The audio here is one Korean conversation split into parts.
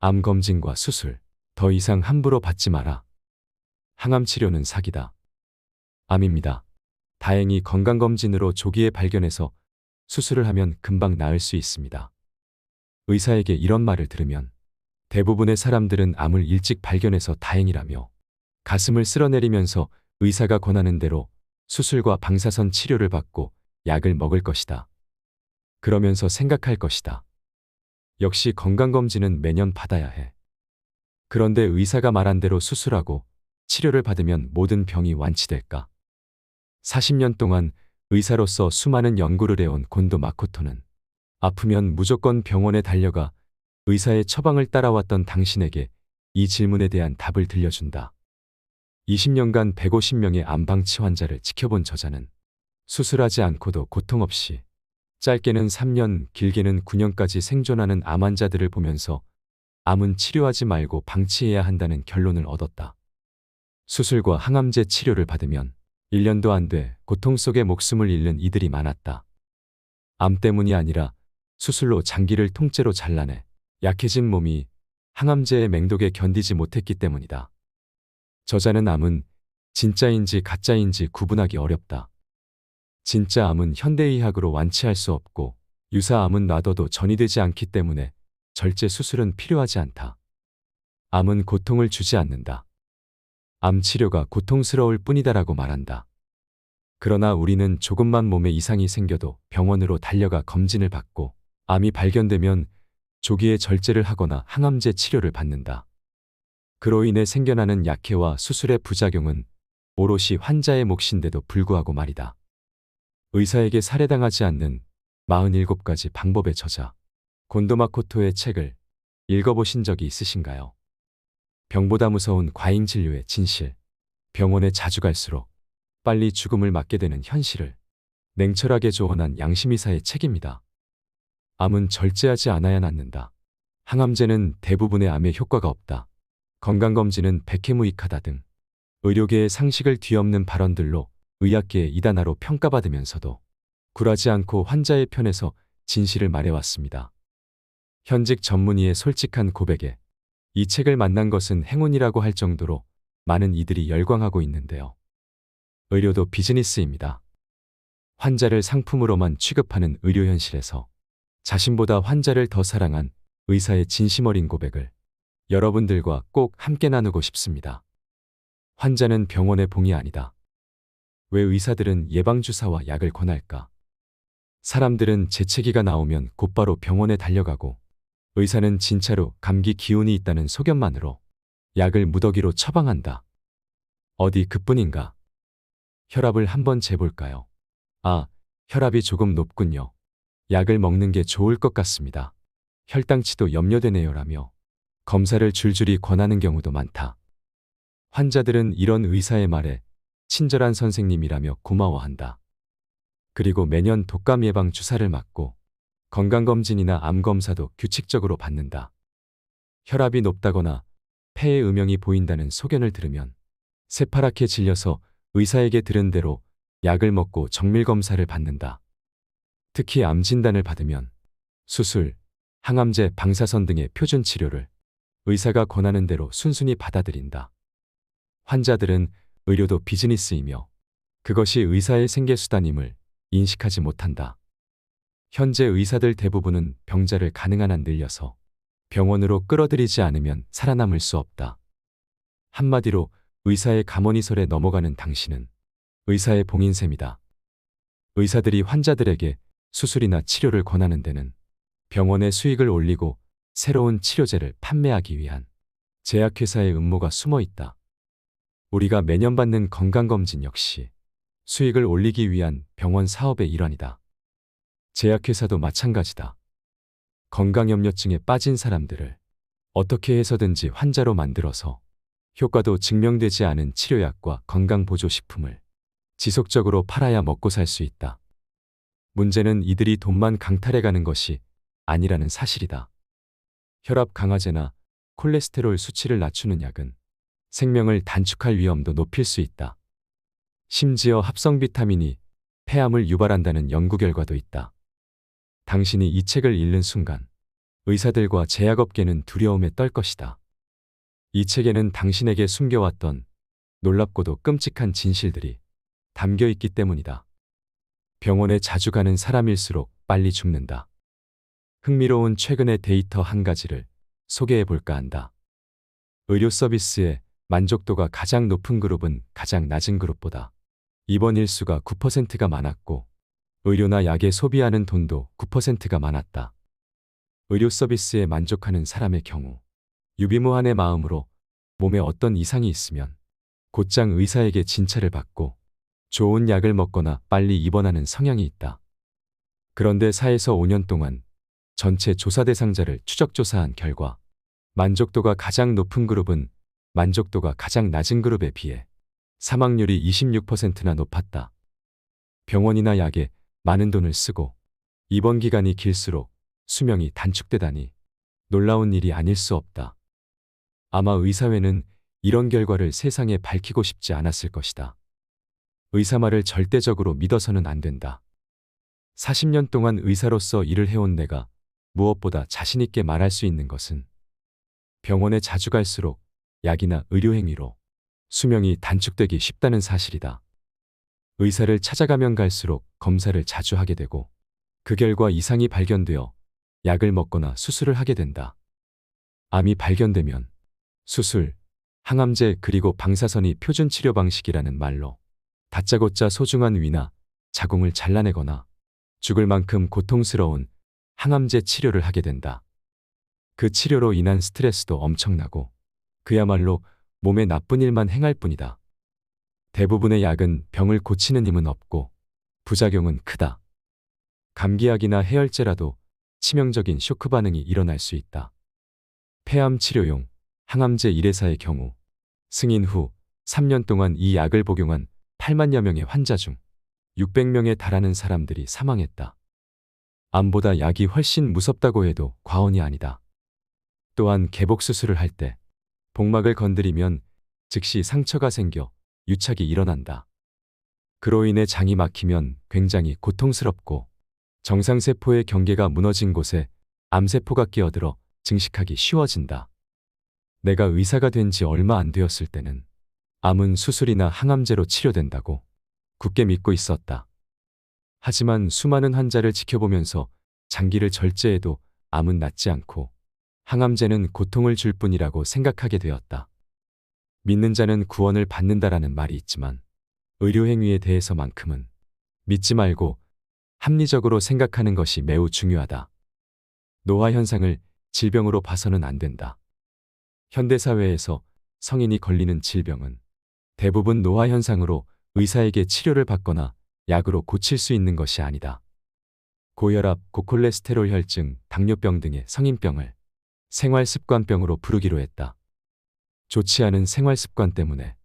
암 검진과 수술, 더 이상 함부로 받지 마라. 항암 치료는 사기다. 암입니다. 다행히 건강검진으로 조기에 발견해서 수술을 하면 금방 나을 수 있습니다. 의사에게 이런 말을 들으면 대부분의 사람들은 암을 일찍 발견해서 다행이라며 가슴을 쓸어내리면서 의사가 권하는 대로 수술과 방사선 치료를 받고 약을 먹을 것이다. 그러면서 생각할 것이다. 역시 건강검진은 매년 받아야 해. 그런데 의사가 말한 대로 수술하고 치료를 받으면 모든 병이 완치될까? 40년 동안 의사로서 수많은 연구를 해온 곤도 마코토는 아프면 무조건 병원에 달려가 의사의 처방을 따라왔던 당신에게 이 질문에 대한 답을 들려준다. 20년간 150명의 암방치 환자를 지켜본 저자는 수술하지 않고도 고통 없이 짧게는 3년, 길게는 9년까지 생존하는 암 환자들을 보면서 암은 치료하지 말고 방치해야 한다는 결론을 얻었다. 수술과 항암제 치료를 받으면 1년도 안 돼 고통 속에 목숨을 잃는 이들이 많았다. 암 때문이 아니라 수술로 장기를 통째로 잘라내 약해진 몸이 항암제의 맹독에 견디지 못했기 때문이다. 저자는 암은 진짜인지 가짜인지 구분하기 어렵다. 진짜 암은 현대의학으로 완치할 수 없고 유사암은 놔둬도 전이되지 않기 때문에 절제 수술은 필요하지 않다. 암은 고통을 주지 않는다. 암 치료가 고통스러울 뿐이다라고 말한다. 그러나 우리는 조금만 몸에 이상이 생겨도 병원으로 달려가 검진을 받고 암이 발견되면 조기에 절제를 하거나 항암제 치료를 받는다. 그로 인해 생겨나는 약해와 수술의 부작용은 오롯이 환자의 몫인데도 불구하고 말이다. 의사에게 살해당하지 않는 47가지 방법의 저자 곤도 마코토의 책을 읽어보신 적이 있으신가요? 병보다 무서운 과잉 진료의 진실, 병원에 자주 갈수록 빨리 죽음을 맞게 되는 현실을 냉철하게 조언한 양심이사의 책입니다. 암은 절제하지 않아야 낫는다. 항암제는 대부분의 암에 효과가 없다. 건강검진은 백해무익하다 등 의료계의 상식을 뒤엎는 발언들로 의학계의 이단아로 평가받으면서도 굴하지 않고 환자의 편에서 진실을 말해왔습니다. 현직 전문의의 솔직한 고백에 이 책을 만난 것은 행운이라고 할 정도로 많은 이들이 열광하고 있는데요. 의료도 비즈니스입니다. 환자를 상품으로만 취급하는 의료 현실에서 자신보다 환자를 더 사랑한 의사의 진심 어린 고백을 여러분들과 꼭 함께 나누고 싶습니다. 환자는 병원의 봉이 아니다. 왜 의사들은 예방주사와 약을 권할까? 사람들은 재채기가 나오면 곧바로 병원에 달려가고 의사는 진짜로 감기 기운이 있다는 소견만으로 약을 무더기로 처방한다. 어디 그뿐인가? 혈압을 한번 재볼까요? 아, 혈압이 조금 높군요. 약을 먹는 게 좋을 것 같습니다. 혈당치도 염려되네요라며 검사를 줄줄이 권하는 경우도 많다. 환자들은 이런 의사의 말에 친절한 선생님이라며 고마워한다. 그리고 매년 독감 예방 주사를 맞고 건강검진이나 암검사도 규칙적으로 받는다. 혈압이 높다거나 폐에 음영이 보인다는 소견을 들으면 새파랗게 질려서 의사에게 들은 대로 약을 먹고 정밀검사를 받는다. 특히 암 진단을 받으면 수술, 항암제, 방사선 등의 표준 치료를 의사가 권하는 대로 순순히 받아들인다. 환자들은 의료도 비즈니스이며 그것이 의사의 생계수단임을 인식하지 못한다. 현재 의사들 대부분은 병자를 가능한 한 늘려서 병원으로 끌어들이지 않으면 살아남을 수 없다. 한마디로 의사의 가모니설에 넘어가는 당신은 의사의 봉인 셈이다. 의사들이 환자들에게 수술이나 치료를 권하는 데는 병원의 수익을 올리고 새로운 치료제를 판매하기 위한 제약회사의 음모가 숨어 있다. 우리가 매년 받는 건강검진 역시 수익을 올리기 위한 병원 사업의 일환이다. 제약회사도 마찬가지다. 건강염려증에 빠진 사람들을 어떻게 해서든지 환자로 만들어서 효과도 증명되지 않은 치료약과 건강보조식품을 지속적으로 팔아야 먹고 살 수 있다. 문제는 이들이 돈만 강탈해가는 것이 아니라는 사실이다. 혈압 강화제나 콜레스테롤 수치를 낮추는 약은 생명을 단축할 위험도 높일 수 있다. 심지어 합성 비타민이 폐암을 유발한다는 연구 결과도 있다. 당신이 이 책을 읽는 순간 의사들과 제약업계는 두려움에 떨 것이다. 이 책에는 당신에게 숨겨왔던 놀랍고도 끔찍한 진실들이 담겨 있기 때문이다. 병원에 자주 가는 사람일수록 빨리 죽는다. 흥미로운 최근의 데이터 한 가지를 소개해 볼까 한다. 의료 서비스의 만족도가 가장 높은 그룹은 가장 낮은 그룹보다 입원 일수가 9%가 많았고 의료나 약에 소비하는 돈도 9%가 많았다. 의료 서비스에 만족하는 사람의 경우 유비무환의 마음으로 몸에 어떤 이상이 있으면 곧장 의사에게 진찰을 받고 좋은 약을 먹거나 빨리 입원하는 성향이 있다. 그런데 4에서 5년 동안 전체 조사 대상자를 추적 조사한 결과 만족도가 가장 높은 그룹은 만족도가 가장 낮은 그룹에 비해 사망률이 26%나 높았다. 병원이나 약에 많은 돈을 쓰고 입원 기간이 길수록 수명이 단축되다니 놀라운 일이 아닐 수 없다. 아마 의사회는 이런 결과를 세상에 밝히고 싶지 않았을 것이다. 의사 말을 절대적으로 믿어서는 안 된다. 40년 동안 의사로서 일을 해온 내가 무엇보다 자신있게 말할 수 있는 것은 병원에 자주 갈수록 약이나 의료행위로 수명이 단축되기 쉽다는 사실이다. 의사를 찾아가면 갈수록 검사를 자주 하게 되고 그 결과 이상이 발견되어 약을 먹거나 수술을 하게 된다. 암이 발견되면 수술, 항암제 그리고 방사선이 표준 치료 방식이라는 말로 다짜고짜 소중한 위나 자궁을 잘라내거나 죽을 만큼 고통스러운 항암제 치료를 하게 된다. 그 치료로 인한 스트레스도 엄청나고 그야말로 몸에 나쁜 일만 행할 뿐이다. 대부분의 약은 병을 고치는 힘은 없고 부작용은 크다. 감기약이나 해열제라도 치명적인 쇼크 반응이 일어날 수 있다. 폐암 치료용 항암제 1회사의 경우 승인 후 3년 동안 이 약을 복용한 8만여 명의 환자 중 600명에 달하는 사람들이 사망했다. 암보다 약이 훨씬 무섭다고 해도 과언이 아니다. 또한 개복 수술을 할 때 복막을 건드리면 즉시 상처가 생겨 유착이 일어난다. 그로 인해 장이 막히면 굉장히 고통스럽고 정상세포의 경계가 무너진 곳에 암세포가 끼어들어 증식하기 쉬워진다. 내가 의사가 된 지 얼마 안 되었을 때는 암은 수술이나 항암제로 치료된다고 굳게 믿고 있었다. 하지만 수많은 환자를 지켜보면서 장기를 절제해도 암은 낫지 않고 항암제는 고통을 줄 뿐이라고 생각하게 되었다. 믿는 자는 구원을 받는다라는 말이 있지만 의료행위에 대해서만큼은 믿지 말고 합리적으로 생각하는 것이 매우 중요하다. 노화 현상을 질병으로 봐서는 안 된다. 현대사회에서 성인이 걸리는 질병은 대부분 노화 현상으로 의사에게 치료를 받거나 약으로 고칠 수 있는 것이 아니다. 고혈압, 고콜레스테롤 혈증, 당뇨병 등의 성인병을 생활습관병으로 부르기로 했다. 좋지 않은 생활습관 때문에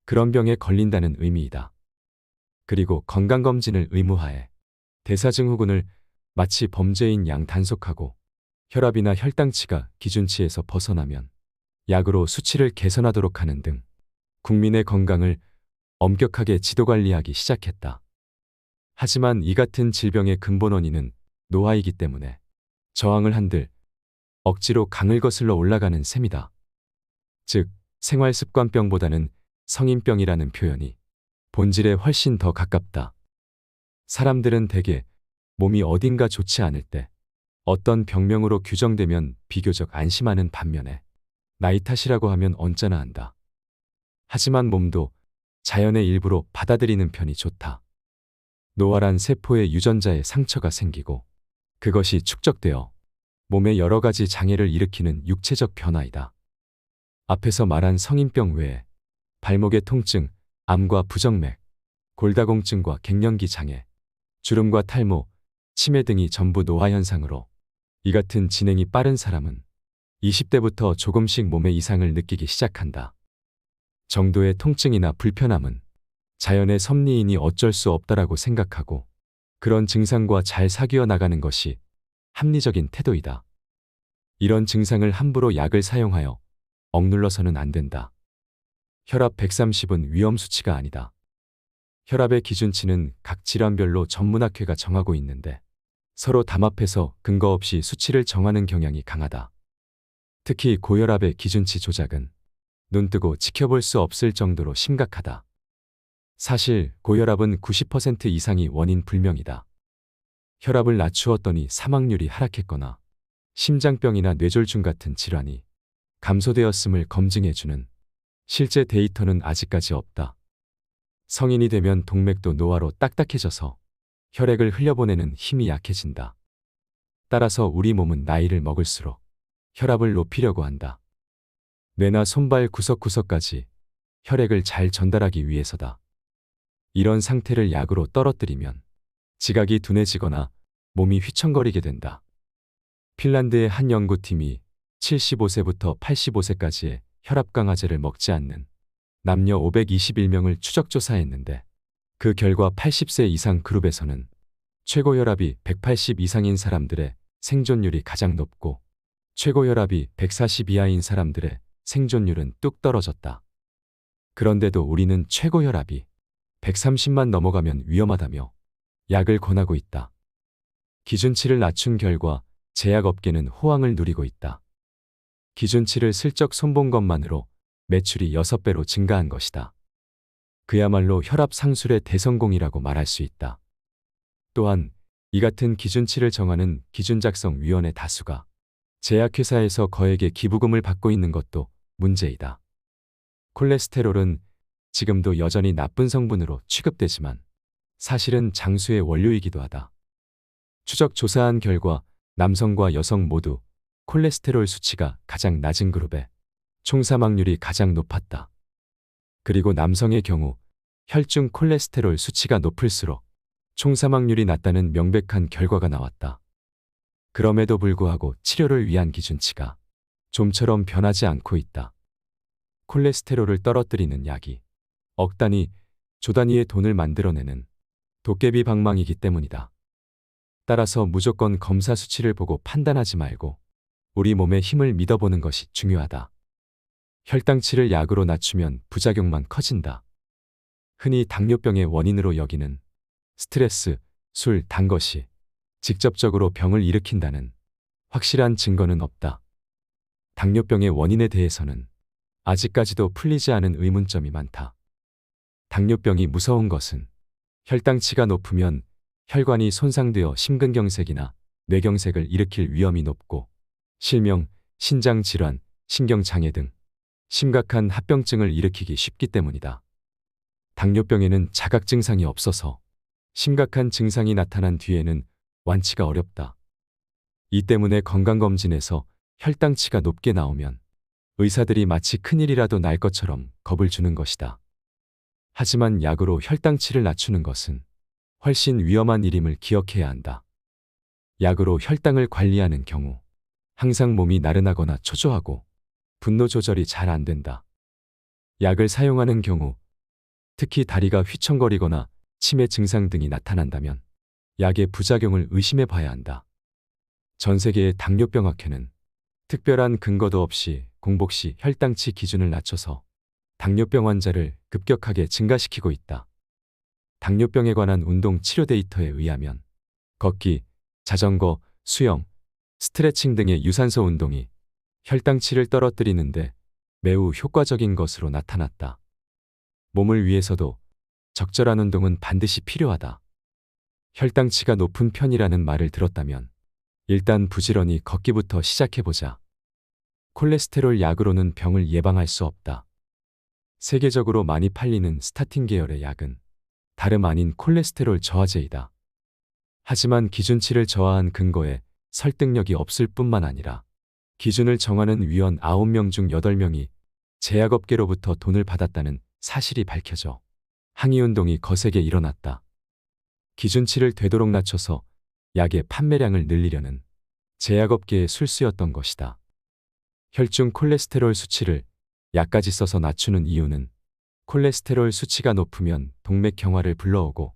그런 병에 걸린다는 의미이다. 그리고 건강검진을 의무화해 대사증후군을 마치 범죄인 양 단속하고 혈압이나 혈당치가 기준치에서 벗어나면 약으로 수치를 개선하도록 하는 등 국민의 건강을 엄격하게 지도관리하기 시작했다. 하지만 이 같은 질병의 근본 원인은 노화이기 때문에 저항을 한들 억지로 강을 거슬러 올라가는 셈이다. 즉, 생활습관병보다는 성인병이라는 표현이 본질에 훨씬 더 가깝다. 사람들은 대개 몸이 어딘가 좋지 않을 때 어떤 병명으로 규정되면 비교적 안심하는 반면에 나이 탓이라고 하면 언짢아 한다. 하지만 몸도 자연의 일부로 받아들이는 편이 좋다. 노화란 세포의 유전자에 상처가 생기고 그것이 축적되어 몸에 여러 가지 장애를 일으키는 육체적 변화이다. 앞에서 말한 성인병 외에 발목의 통증, 암과 부정맥, 골다공증과 갱년기 장애, 주름과 탈모, 치매 등이 전부 노화 현상으로 이 같은 진행이 빠른 사람은 20대부터 조금씩 몸의 이상을 느끼기 시작한다. 정도의 통증이나 불편함은 자연의 섭리이니 어쩔 수 없다라고 생각하고 그런 증상과 잘 사귀어 나가는 것이 합리적인 태도이다. 이런 증상을 함부로 약을 사용하여 억눌러서는 안 된다. 혈압 130은 위험 수치가 아니다. 혈압의 기준치는 각 질환별로 전문학회가 정하고 있는데 서로 담합해서 근거 없이 수치를 정하는 경향이 강하다. 특히 고혈압의 기준치 조작은 눈뜨고 지켜볼 수 없을 정도로 심각하다. 사실 고혈압은 90% 이상이 원인 불명이다. 혈압을 낮추었더니 사망률이 하락했거나 심장병이나 뇌졸중 같은 질환이 감소되었음을 검증해주는 실제 데이터는 아직까지 없다. 성인이 되면 동맥도 노화로 딱딱해져서 혈액을 흘려보내는 힘이 약해진다. 따라서 우리 몸은 나이를 먹을수록 혈압을 높이려고 한다. 뇌나 손발 구석구석까지 혈액을 잘 전달하기 위해서다. 이런 상태를 약으로 떨어뜨리면 지각이 둔해지거나 몸이 휘청거리게 된다. 핀란드의 한 연구팀이 75세부터 85세까지의 혈압 강화제를 먹지 않는 남녀 521명을 추적 조사했는데 그 결과 80세 이상 그룹에서는 최고 혈압이 180 이상인 사람들의 생존율이 가장 높고 최고 혈압이 140 이하인 사람들의 생존율은 뚝 떨어졌다. 그런데도 우리는 최고 혈압이 130만 넘어가면 위험하다며 약을 권하고 있다. 기준치를 낮춘 결과 제약업계는 호황을 누리고 있다. 기준치를 슬쩍 손본 것만으로 매출이 6배로 증가한 것이다. 그야말로 혈압 상술의 대성공이라고 말할 수 있다. 또한 이 같은 기준치를 정하는 기준작성위원회 다수가 제약회사에서 거액의 기부금을 받고 있는 것도 문제이다. 콜레스테롤은 지금도 여전히 나쁜 성분으로 취급되지만 사실은 장수의 원료이기도 하다. 추적 조사한 결과 남성과 여성 모두 콜레스테롤 수치가 가장 낮은 그룹에 총사망률이 가장 높았다. 그리고 남성의 경우 혈중 콜레스테롤 수치가 높을수록 총사망률이 낮다는 명백한 결과가 나왔다. 그럼에도 불구하고 치료를 위한 기준치가 좀처럼 변하지 않고 있다. 콜레스테롤을 떨어뜨리는 약이 억 단위, 조 단위의 돈을 만들어내는 도깨비 방망이기 때문이다. 따라서 무조건 검사 수치를 보고 판단하지 말고 우리 몸의 힘을 믿어보는 것이 중요하다. 혈당치를 약으로 낮추면 부작용만 커진다. 흔히 당뇨병의 원인으로 여기는 스트레스, 술, 단 것이 직접적으로 병을 일으킨다는 확실한 증거는 없다. 당뇨병의 원인에 대해서는 아직까지도 풀리지 않은 의문점이 많다. 당뇨병이 무서운 것은 혈당치가 높으면 혈관이 손상되어 심근경색이나 뇌경색을 일으킬 위험이 높고 실명, 신장질환, 신경장애 등 심각한 합병증을 일으키기 쉽기 때문이다. 당뇨병에는 자각 증상이 없어서 심각한 증상이 나타난 뒤에는 완치가 어렵다. 이 때문에 건강검진에서 혈당치가 높게 나오면 의사들이 마치 큰일이라도 날 것처럼 겁을 주는 것이다. 하지만 약으로 혈당치를 낮추는 것은 훨씬 위험한 일임을 기억해야 한다. 약으로 혈당을 관리하는 경우 항상 몸이 나른하거나 초조하고 분노 조절이 잘 안 된다. 약을 사용하는 경우 특히 다리가 휘청거리거나 치매 증상 등이 나타난다면 약의 부작용을 의심해 봐야 한다. 전 세계의 당뇨병학회는 특별한 근거도 없이 공복 시 혈당치 기준을 낮춰서 당뇨병 환자를 급격하게 증가시키고 있다. 당뇨병에 관한 운동 치료 데이터에 의하면 걷기, 자전거, 수영, 스트레칭 등의 유산소 운동이 혈당치를 떨어뜨리는데 매우 효과적인 것으로 나타났다. 몸을 위해서도 적절한 운동은 반드시 필요하다. 혈당치가 높은 편이라는 말을 들었다면 일단 부지런히 걷기부터 시작해보자. 콜레스테롤 약으로는 병을 예방할 수 없다. 세계적으로 많이 팔리는 스타틴 계열의 약은 다름 아닌 콜레스테롤 저하제이다. 하지만 기준치를 저하한 근거에 설득력이 없을 뿐만 아니라 기준을 정하는 위원 9명 중 8명이 제약업계로부터 돈을 받았다는 사실이 밝혀져 항의운동이 거세게 일어났다. 기준치를 되도록 낮춰서 약의 판매량을 늘리려는 제약업계의 술수였던 것이다. 혈중 콜레스테롤 수치를 약까지 써서 낮추는 이유는 콜레스테롤 수치가 높으면 동맥 경화를 불러오고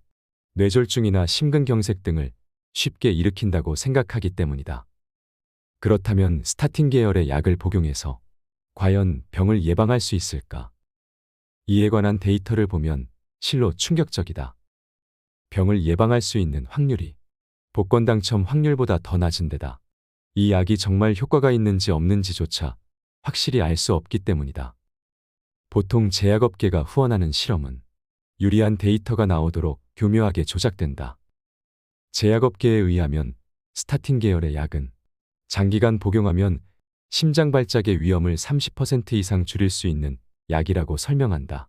뇌졸중이나 심근경색 등을 쉽게 일으킨다고 생각하기 때문이다. 그렇다면 스타틴 계열의 약을 복용해서 과연 병을 예방할 수 있을까? 이에 관한 데이터를 보면 실로 충격적이다. 병을 예방할 수 있는 확률이 복권 당첨 확률보다 더 낮은 데다 이 약이 정말 효과가 있는지 없는지조차 확실히 알 수 없기 때문이다. 보통 제약업계가 후원하는 실험은 유리한 데이터가 나오도록 교묘하게 조작된다. 제약업계에 의하면 스타틴 계열의 약은 장기간 복용하면 심장 발작의 위험을 30% 이상 줄일 수 있는 약이라고 설명한다.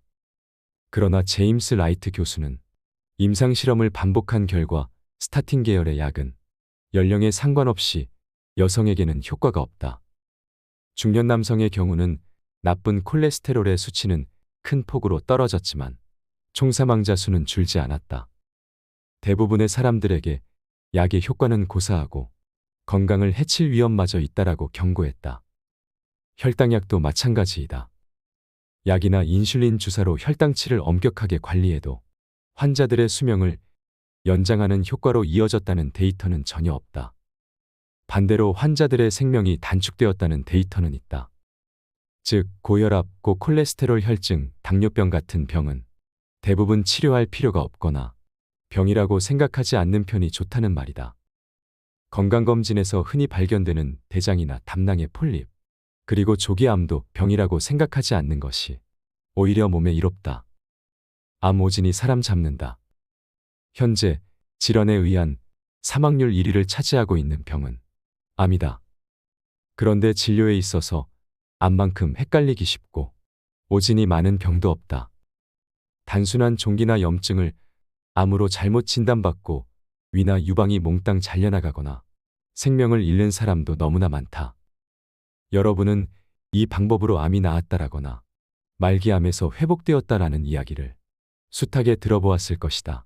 그러나 제임스 라이트 교수는 임상 실험을 반복한 결과 스타틴 계열의 약은 연령에 상관없이 여성에게는 효과가 없다. 중년 남성의 경우는 나쁜 콜레스테롤의 수치는 큰 폭으로 떨어졌지만 총사망자 수는 줄지 않았다. 대부분의 사람들에게 약의 효과는 고사하고 건강을 해칠 위험마저 있다라고 경고했다. 혈당약도 마찬가지이다. 약이나 인슐린 주사로 혈당치를 엄격하게 관리해도 환자들의 수명을 연장하는 효과로 이어졌다는 데이터는 전혀 없다. 반대로 환자들의 생명이 단축되었다는 데이터는 있다. 즉, 고혈압, 고콜레스테롤 혈증, 당뇨병 같은 병은 대부분 치료할 필요가 없거나 병이라고 생각하지 않는 편이 좋다는 말이다. 건강검진에서 흔히 발견되는 대장이나 담낭의 폴립, 그리고 조기암도 병이라고 생각하지 않는 것이 오히려 몸에 이롭다. 암 오진이 사람 잡는다. 현재 질환에 의한 사망률 1위를 차지하고 있는 병은 암이다. 그런데 진료에 있어서 암만큼 헷갈리기 쉽고 오진이 많은 병도 없다. 단순한 종기나 염증을 암으로 잘못 진단받고 위나 유방이 몽땅 잘려나가거나 생명을 잃는 사람도 너무나 많다. 여러분은 이 방법으로 암이 나았다라거나 말기암에서 회복되었다라는 이야기를 숱하게 들어보았을 것이다.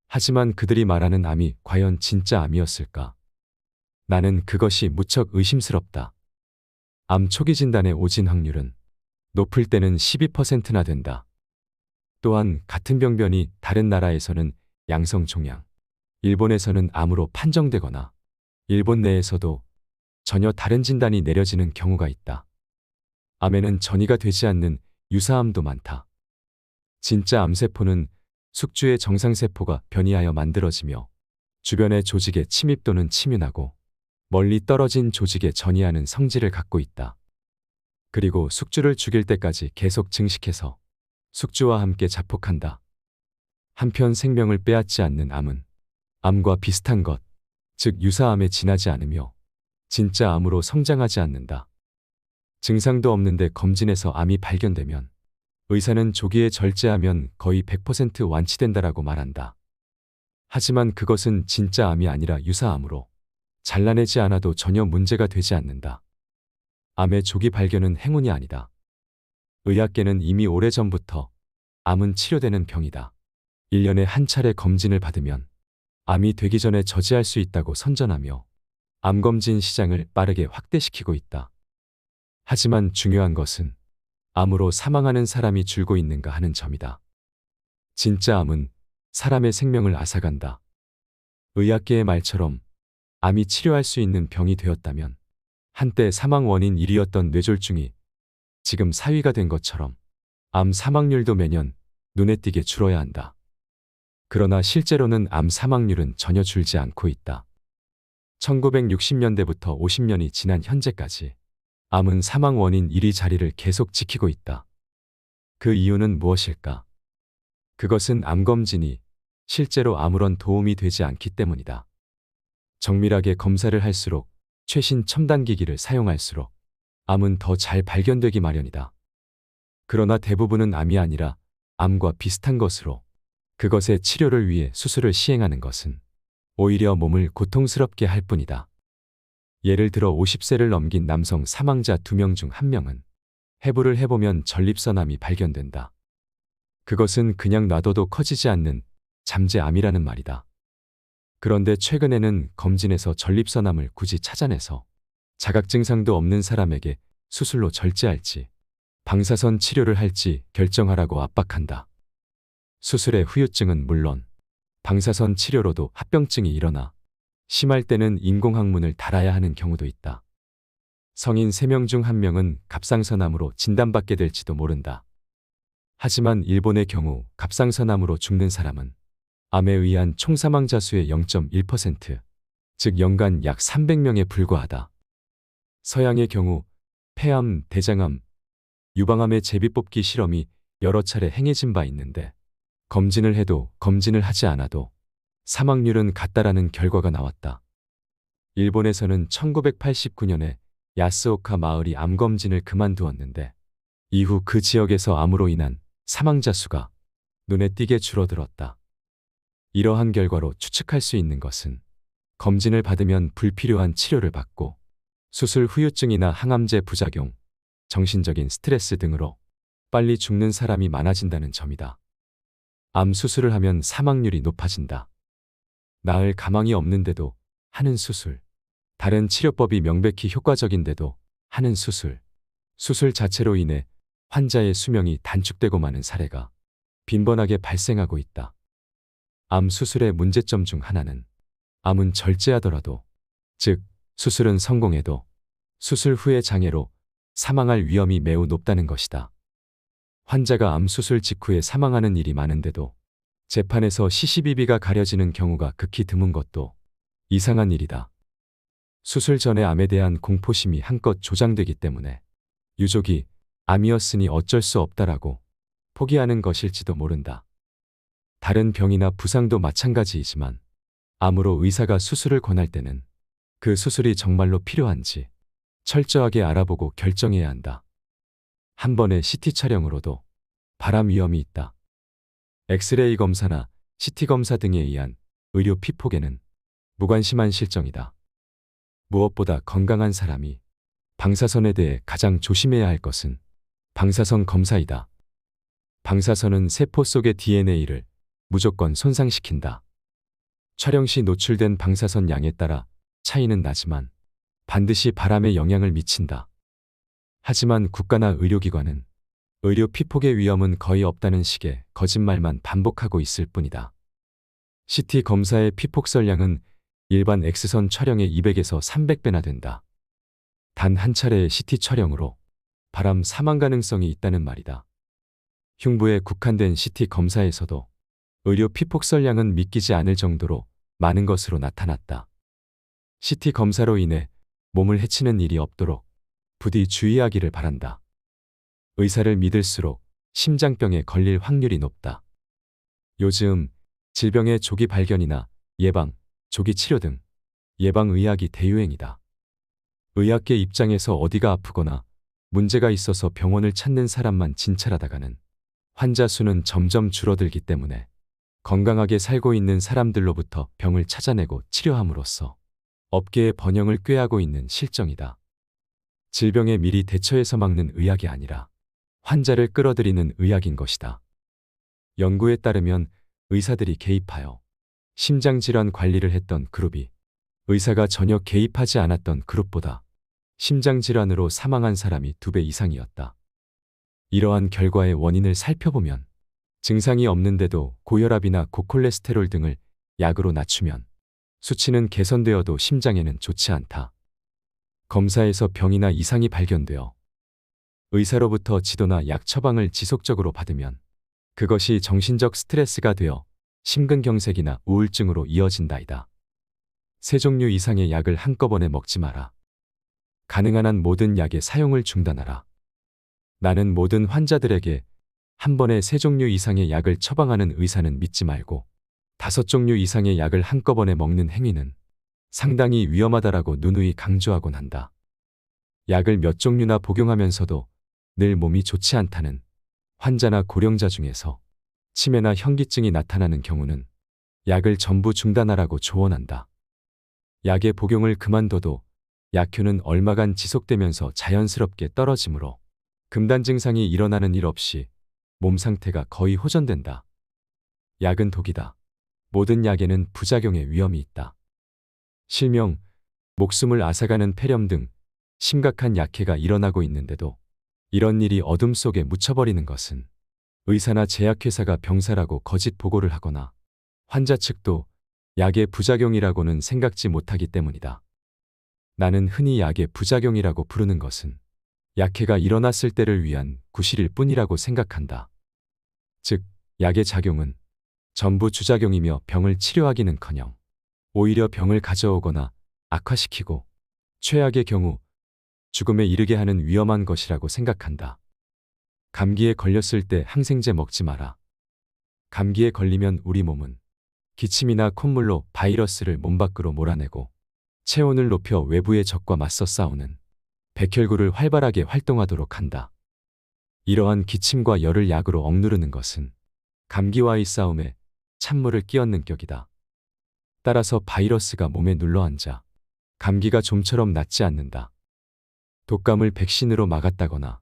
하지만 그들이 말하는 암이 과연 진짜 암이었을까? 나는 그것이 무척 의심스럽다. 암 초기 진단의 오진 확률은 높을 때는 12%나 된다. 또한 같은 병변이 다른 나라에서는 양성 종양, 일본에서는 암으로 판정되거나 일본 내에서도 전혀 다른 진단이 내려지는 경우가 있다. 암에는 전이가 되지 않는 유사암도 많다. 진짜 암세포는 숙주의 정상세포가 변이하여 만들어지며 주변의 조직에 침입 또는 침윤하고 멀리 떨어진 조직에 전이하는 성질을 갖고 있다. 그리고 숙주를 죽일 때까지 계속 증식해서 숙주와 함께 자폭한다. 한편 생명을 빼앗지 않는 암은 암과 비슷한 것, 즉 유사암에 지나지 않으며 진짜 암으로 성장하지 않는다. 증상도 없는데 검진에서 암이 발견되면 의사는 조기에 절제하면 거의 100% 완치된다라고 말한다. 하지만 그것은 진짜 암이 아니라 유사암으로 잘라내지 않아도 전혀 문제가 되지 않는다. 암의 조기 발견은 행운이 아니다. 의학계는 이미 오래전부터 암은 치료되는 병이다. 1년에 한 차례 검진을 받으면 암이 되기 전에 저지할 수 있다고 선전하며 암검진 시장을 빠르게 확대시키고 있다. 하지만 중요한 것은 암으로 사망하는 사람이 줄고 있는가 하는 점이다. 진짜 암은 사람의 생명을 앗아간다. 의학계의 말처럼 암이 치료할 수 있는 병이 되었다면 한때 사망 원인 1위였던 뇌졸중이 지금 4위가 된 것처럼 암 사망률도 매년 눈에 띄게 줄어야 한다. 그러나 실제로는 암 사망률은 전혀 줄지 않고 있다. 1960년대부터 50년이 지난 현재까지 암은 사망 원인 1위 자리를 계속 지키고 있다. 그 이유는 무엇일까? 그것은 암검진이 실제로 아무런 도움이 되지 않기 때문이다. 정밀하게 검사를 할수록 최신 첨단기기를 사용할수록 암은 더 잘 발견되기 마련이다. 그러나 대부분은 암이 아니라 암과 비슷한 것으로 그것의 치료를 위해 수술을 시행하는 것은 오히려 몸을 고통스럽게 할 뿐이다. 예를 들어 50세를 넘긴 남성 사망자 2명 중 1명은 해부를 해보면 전립선암이 발견된다. 그것은 그냥 놔둬도 커지지 않는 잠재암이라는 말이다. 그런데 최근에는 검진에서 전립선암을 굳이 찾아내서 자각 증상도 없는 사람에게 수술로 절제할지 방사선 치료를 할지 결정하라고 압박한다. 수술의 후유증은 물론 방사선 치료로도 합병증이 일어나 심할 때는 인공항문을 달아야 하는 경우도 있다. 성인 3명 중 1명은 갑상선암으로 진단받게 될지도 모른다. 하지만 일본의 경우 갑상선암으로 죽는 사람은 암에 의한 총 사망자 수의 0.1%, 즉 연간 약 300명에 불과하다. 서양의 경우 폐암, 대장암, 유방암의 제비뽑기 실험이 여러 차례 행해진 바 있는데 검진을 해도 검진을 하지 않아도 사망률은 같다라는 결과가 나왔다. 일본에서는 1989년에 야스오카 마을이 암 검진을 그만두었는데 이후 그 지역에서 암으로 인한 사망자 수가 눈에 띄게 줄어들었다. 이러한 결과로 추측할 수 있는 것은 검진을 받으면 불필요한 치료를 받고 수술 후유증이나 항암제 부작용, 정신적인 스트레스 등으로 빨리 죽는 사람이 많아진다는 점이다. 암 수술을 하면 사망률이 높아진다. 나을 가망이 없는데도 하는 수술, 다른 치료법이 명백히 효과적인데도 하는 수술, 수술 자체로 인해 환자의 수명이 단축되고 마는 사례가 빈번하게 발생하고 있다. 암 수술의 문제점 중 하나는 암은 절제하더라도, 즉 수술은 성공해도 수술 후의 장애로 사망할 위험이 매우 높다는 것이다. 환자가 암 수술 직후에 사망하는 일이 많은데도 재판에서 시시비비가 가려지는 경우가 극히 드문 것도 이상한 일이다. 수술 전에 암에 대한 공포심이 한껏 조장되기 때문에 유족이 암이었으니 어쩔 수 없다라고 포기하는 것일지도 모른다. 다른 병이나 부상도 마찬가지이지만 암으로 의사가 수술을 권할 때는 그 수술이 정말로 필요한지 철저하게 알아보고 결정해야 한다. 한 번의 CT 촬영으로도 발암 위험이 있다. 엑스레이 검사나 CT 검사 등에 의한 의료 피폭에는 무관심한 실정이다. 무엇보다 건강한 사람이 방사선에 대해 가장 조심해야 할 것은 방사선 검사이다. 방사선은 세포 속의 DNA를 무조건 손상시킨다. 촬영 시 노출된 방사선 양에 따라 차이는 나지만 반드시 발암에 영향을 미친다. 하지만 국가나 의료기관은 의료 피폭의 위험은 거의 없다는 식의 거짓말만 반복하고 있을 뿐이다. CT 검사의 피폭설량은 일반 X선 촬영의 200에서 300배나 된다. 단 한 차례의 CT 촬영으로 발암 사망 가능성이 있다는 말이다. 흉부에 국한된 CT 검사에서도 의료 피폭설량은 믿기지 않을 정도로 많은 것으로 나타났다. CT 검사로 인해 몸을 해치는 일이 없도록 부디 주의하기를 바란다. 의사를 믿을수록 심장병에 걸릴 확률이 높다. 요즘 질병의 조기 발견이나 예방, 조기 치료 등 예방의학이 대유행이다. 의학계 입장에서 어디가 아프거나 문제가 있어서 병원을 찾는 사람만 진찰하다가는 환자 수는 점점 줄어들기 때문에 건강하게 살고 있는 사람들로부터 병을 찾아내고 치료함으로써 업계의 번영을 꾀하고 있는 실정이다. 질병에 미리 대처해서 막는 의학이 아니라 환자를 끌어들이는 의학인 것이다. 연구에 따르면 의사들이 개입하여 심장질환 관리를 했던 그룹이 의사가 전혀 개입하지 않았던 그룹보다 심장질환으로 사망한 사람이 2배 이상이었다. 이러한 결과의 원인을 살펴보면 증상이 없는데도 고혈압이나 고콜레스테롤 등을 약으로 낮추면 수치는 개선되어도 심장에는 좋지 않다. 검사에서 병이나 이상이 발견되어 의사로부터 지도나 약 처방을 지속적으로 받으면 그것이 정신적 스트레스가 되어 심근경색이나 우울증으로 이어진다이다. 3종류 이상의 약을 한꺼번에 먹지 마라. 가능한 한 모든 약의 사용을 중단하라. 나는 모든 환자들에게 한 번에 3종류 이상의 약을 처방하는 의사는 믿지 말고 5종류 이상의 약을 한꺼번에 먹는 행위는 상당히 위험하다라고 누누이 강조하곤 한다. 약을 몇 종류나 복용하면서도 늘 몸이 좋지 않다는 환자나 고령자 중에서 치매나 현기증이 나타나는 경우는 약을 전부 중단하라고 조언한다. 약의 복용을 그만둬도 약효는 얼마간 지속되면서 자연스럽게 떨어지므로 금단 증상이 일어나는 일 없이 몸 상태가 거의 호전된다. 약은 독이다. 모든 약에는 부작용의 위험이 있다. 실명, 목숨을 앗아가는 폐렴 등 심각한 약해가 일어나고 있는데도 이런 일이 어둠 속에 묻혀버리는 것은 의사나 제약회사가 병사라고 거짓 보고를 하거나 환자 측도 약의 부작용이라고는 생각지 못하기 때문이다. 나는 흔히 약의 부작용이라고 부르는 것은 약해가 일어났을 때를 위한 구실일 뿐이라고 생각한다. 즉, 약의 작용은 전부 주작용이며 병을 치료하기는커녕 오히려 병을 가져오거나 악화시키고 최악의 경우 죽음에 이르게 하는 위험한 것이라고 생각한다. 감기에 걸렸을 때 항생제 먹지 마라. 감기에 걸리면 우리 몸은 기침이나 콧물로 바이러스를 몸 밖으로 몰아내고 체온을 높여 외부의 적과 맞서 싸우는 백혈구를 활발하게 활동하도록 한다. 이러한 기침과 열을 약으로 억누르는 것은 감기와의 싸움에 찬물을 끼얹는 격이다. 따라서 바이러스가 몸에 눌러앉아 감기가 좀처럼 낫지 않는다. 독감을 백신으로 막았다거나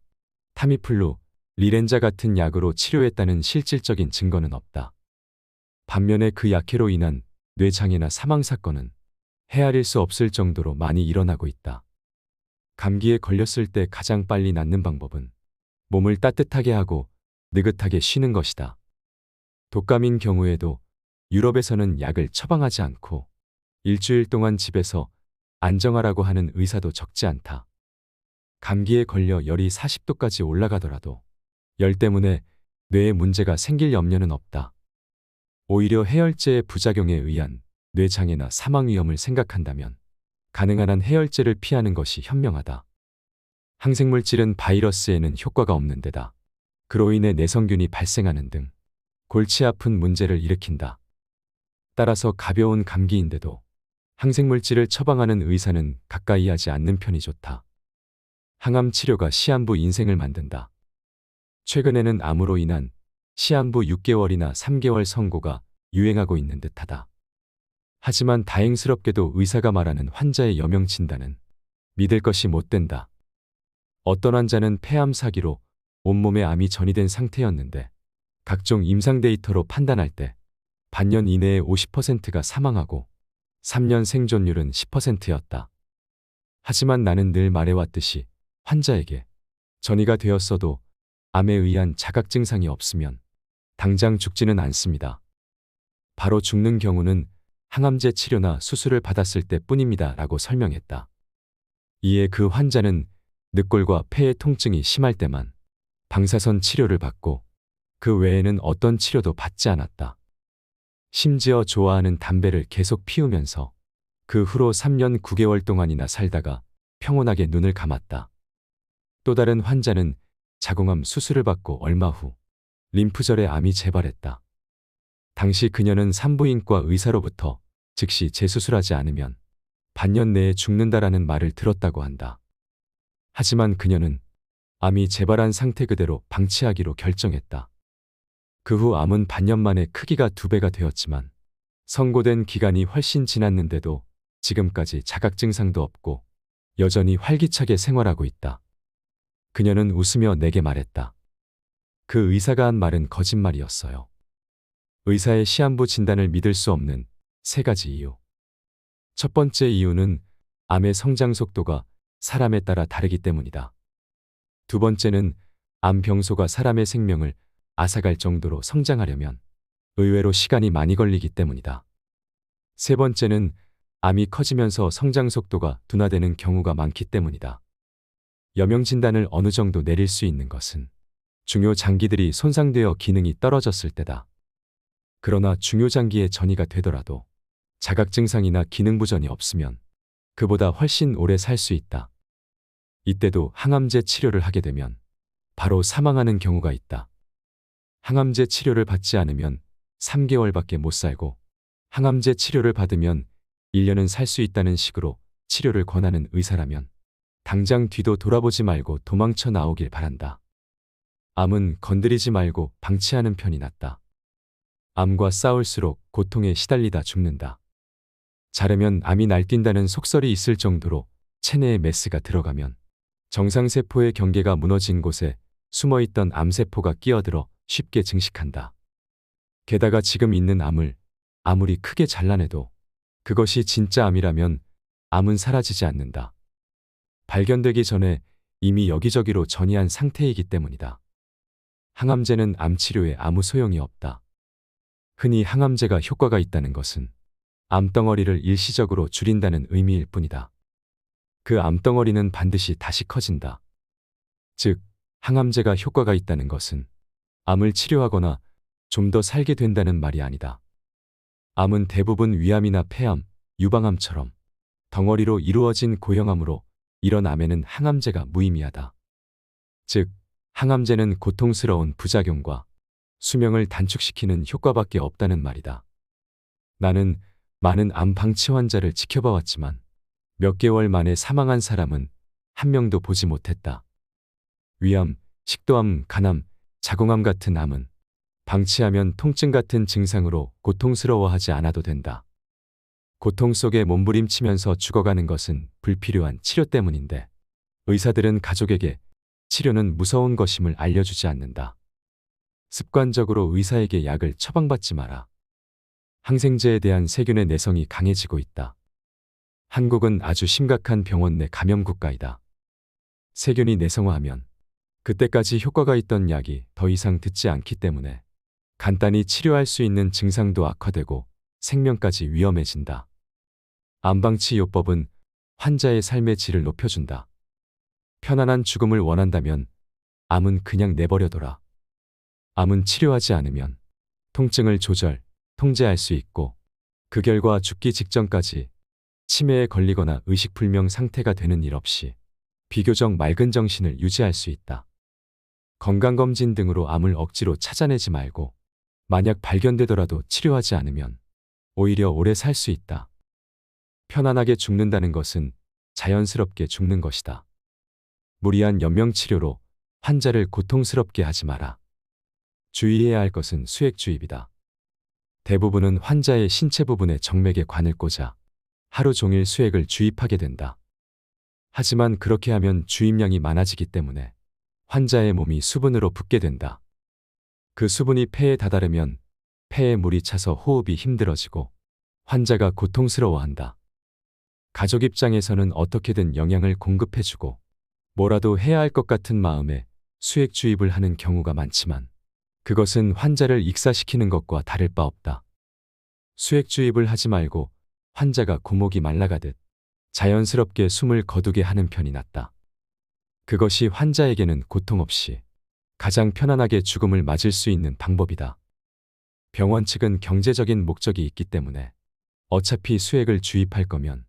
타미플루, 리렌자 같은 약으로 치료했다는 실질적인 증거는 없다. 반면에 그 약해로 인한 뇌장애나 사망 사건은 헤아릴 수 없을 정도로 많이 일어나고 있다. 감기에 걸렸을 때 가장 빨리 낫는 방법은 몸을 따뜻하게 하고 느긋하게 쉬는 것이다. 독감인 경우에도 유럽에서는 약을 처방하지 않고 일주일 동안 집에서 안정하라고 하는 의사도 적지 않다. 감기에 걸려 열이 40도까지 올라가더라도 열 때문에 뇌에 문제가 생길 염려는 없다. 오히려 해열제의 부작용에 의한 뇌장애나 사망 위험을 생각한다면 가능한 한 해열제를 피하는 것이 현명하다. 항생물질은 바이러스에는 효과가 없는 데다 그로 인해 내성균이 발생하는 등 골치 아픈 문제를 일으킨다. 따라서 가벼운 감기인데도 항생물질을 처방하는 의사는 가까이 하지 않는 편이 좋다. 항암 치료가 시한부 인생을 만든다. 최근에는 암으로 인한 시한부 6개월이나 3개월 선고가 유행하고 있는 듯하다. 하지만 다행스럽게도 의사가 말하는 환자의 여명 진단은 믿을 것이 못 된다. 어떤 환자는 폐암 사기로 온몸에 암이 전이된 상태였는데 각종 임상 데이터로 판단할 때 반년 이내에 50%가 사망하고 3년 생존율은 10%였다. 하지만 나는 늘 말해왔듯이 환자에게 전이가 되었어도 암에 의한 자각 증상이 없으면 당장 죽지는 않습니다. 바로 죽는 경우는 항암제 치료나 수술을 받았을 때뿐입니다. 라고 설명했다. 이에 그 환자는 늑골과 폐의 통증이 심할 때만 방사선 치료를 받고 그 외에는 어떤 치료도 받지 않았다. 심지어 좋아하는 담배를 계속 피우면서 그 후로 3년 9개월 동안이나 살다가 평온하게 눈을 감았다. 또 다른 환자는 자궁암 수술을 받고 얼마 후 림프절에 암이 재발했다. 당시 그녀는 산부인과 의사로부터 즉시 재수술하지 않으면 반년 내에 죽는다라는 말을 들었다고 한다. 하지만 그녀는 암이 재발한 상태 그대로 방치하기로 결정했다. 그 후 암은 반년 만에 크기가 2배가 되었지만 선고된 기간이 훨씬 지났는데도 지금까지 자각 증상도 없고 여전히 활기차게 생활하고 있다. 그녀는 웃으며 내게 말했다. 그 의사가 한 말은 거짓말이었어요. 의사의 시한부 진단을 믿을 수 없는 3가지 이유. 첫 번째 이유는 암의 성장 속도가 사람에 따라 다르기 때문이다. 두 번째는 암 병소가 사람의 생명을 앗아갈 정도로 성장하려면 의외로 시간이 많이 걸리기 때문이다. 세 번째는 암이 커지면서 성장 속도가 둔화되는 경우가 많기 때문이다. 여명 진단을 어느 정도 내릴 수 있는 것은 중요 장기들이 손상되어 기능이 떨어졌을 때다. 그러나 중요 장기에 전이가 되더라도 자각 증상이나 기능 부전이 없으면 그보다 훨씬 오래 살 수 있다. 이때도 항암제 치료를 하게 되면 바로 사망하는 경우가 있다. 항암제 치료를 받지 않으면 3개월밖에 못 살고 항암제 치료를 받으면 1년은 살 수 있다는 식으로 치료를 권하는 의사라면 당장 뒤도 돌아보지 말고 도망쳐 나오길 바란다. 암은 건드리지 말고 방치하는 편이 낫다. 암과 싸울수록 고통에 시달리다 죽는다. 자려면 암이 날뛴다는 속설이 있을 정도로 체내에 메스가 들어가면 정상세포의 경계가 무너진 곳에 숨어있던 암세포가 끼어들어 쉽게 증식한다. 게다가 지금 있는 암을 아무리 크게 잘라내도 그것이 진짜 암이라면 암은 사라지지 않는다. 발견되기 전에 이미 여기저기로 전이한 상태이기 때문이다. 항암제는 암 치료에 아무 소용이 없다. 흔히 항암제가 효과가 있다는 것은 암덩어리를 일시적으로 줄인다는 의미일 뿐이다. 그 암덩어리는 반드시 다시 커진다. 즉, 항암제가 효과가 있다는 것은 암을 치료하거나 좀 더 살게 된다는 말이 아니다. 암은 대부분 위암이나 폐암, 유방암처럼 덩어리로 이루어진 고형암으로 이런 암에는 항암제가 무의미하다. 즉, 항암제는 고통스러운 부작용과 수명을 단축시키는 효과밖에 없다는 말이다. 나는 많은 암 방치 환자를 지켜봐왔지만 몇 개월 만에 사망한 사람은 한 명도 보지 못했다. 위암, 식도암, 간암, 자궁암 같은 암은 방치하면 통증 같은 증상으로 고통스러워하지 않아도 된다. 고통 속에 몸부림치면서 죽어가는 것은 불필요한 치료 때문인데 의사들은 가족에게 치료는 무서운 것임을 알려주지 않는다. 습관적으로 의사에게 약을 처방받지 마라. 항생제에 대한 세균의 내성이 강해지고 있다. 한국은 아주 심각한 병원 내 감염 국가이다. 세균이 내성화하면 그때까지 효과가 있던 약이 더 이상 듣지 않기 때문에 간단히 치료할 수 있는 증상도 악화되고 생명까지 위험해진다. 암방치 요법은 환자의 삶의 질을 높여준다. 편안한 죽음을 원한다면 암은 그냥 내버려둬라. 암은 치료하지 않으면 통증을 통제할 수 있고 그 결과 죽기 직전까지 치매에 걸리거나 의식불명 상태가 되는 일 없이 비교적 맑은 정신을 유지할 수 있다. 건강검진 등으로 암을 억지로 찾아내지 말고 만약 발견되더라도 치료하지 않으면 오히려 오래 살 수 있다. 편안하게 죽는다는 것은 자연스럽게 죽는 것이다. 무리한 연명치료로 환자를 고통스럽게 하지 마라. 주의해야 할 것은 수액 주입이다. 대부분은 환자의 신체 부분에 정맥에 관을 꽂아 하루 종일 수액을 주입하게 된다. 하지만 그렇게 하면 주입량이 많아지기 때문에 환자의 몸이 수분으로 붓게 된다. 그 수분이 폐에 다다르면 폐에 물이 차서 호흡이 힘들어지고 환자가 고통스러워한다. 가족 입장에서는 어떻게든 영양을 공급해주고 뭐라도 해야 할 것 같은 마음에 수액 주입을 하는 경우가 많지만 그것은 환자를 익사시키는 것과 다를 바 없다. 수액 주입을 하지 말고 환자가 고목이 말라가듯 자연스럽게 숨을 거두게 하는 편이 낫다. 그것이 환자에게는 고통 없이 가장 편안하게 죽음을 맞을 수 있는 방법이다. 병원 측은 경제적인 목적이 있기 때문에 어차피 수액을 주입할 거면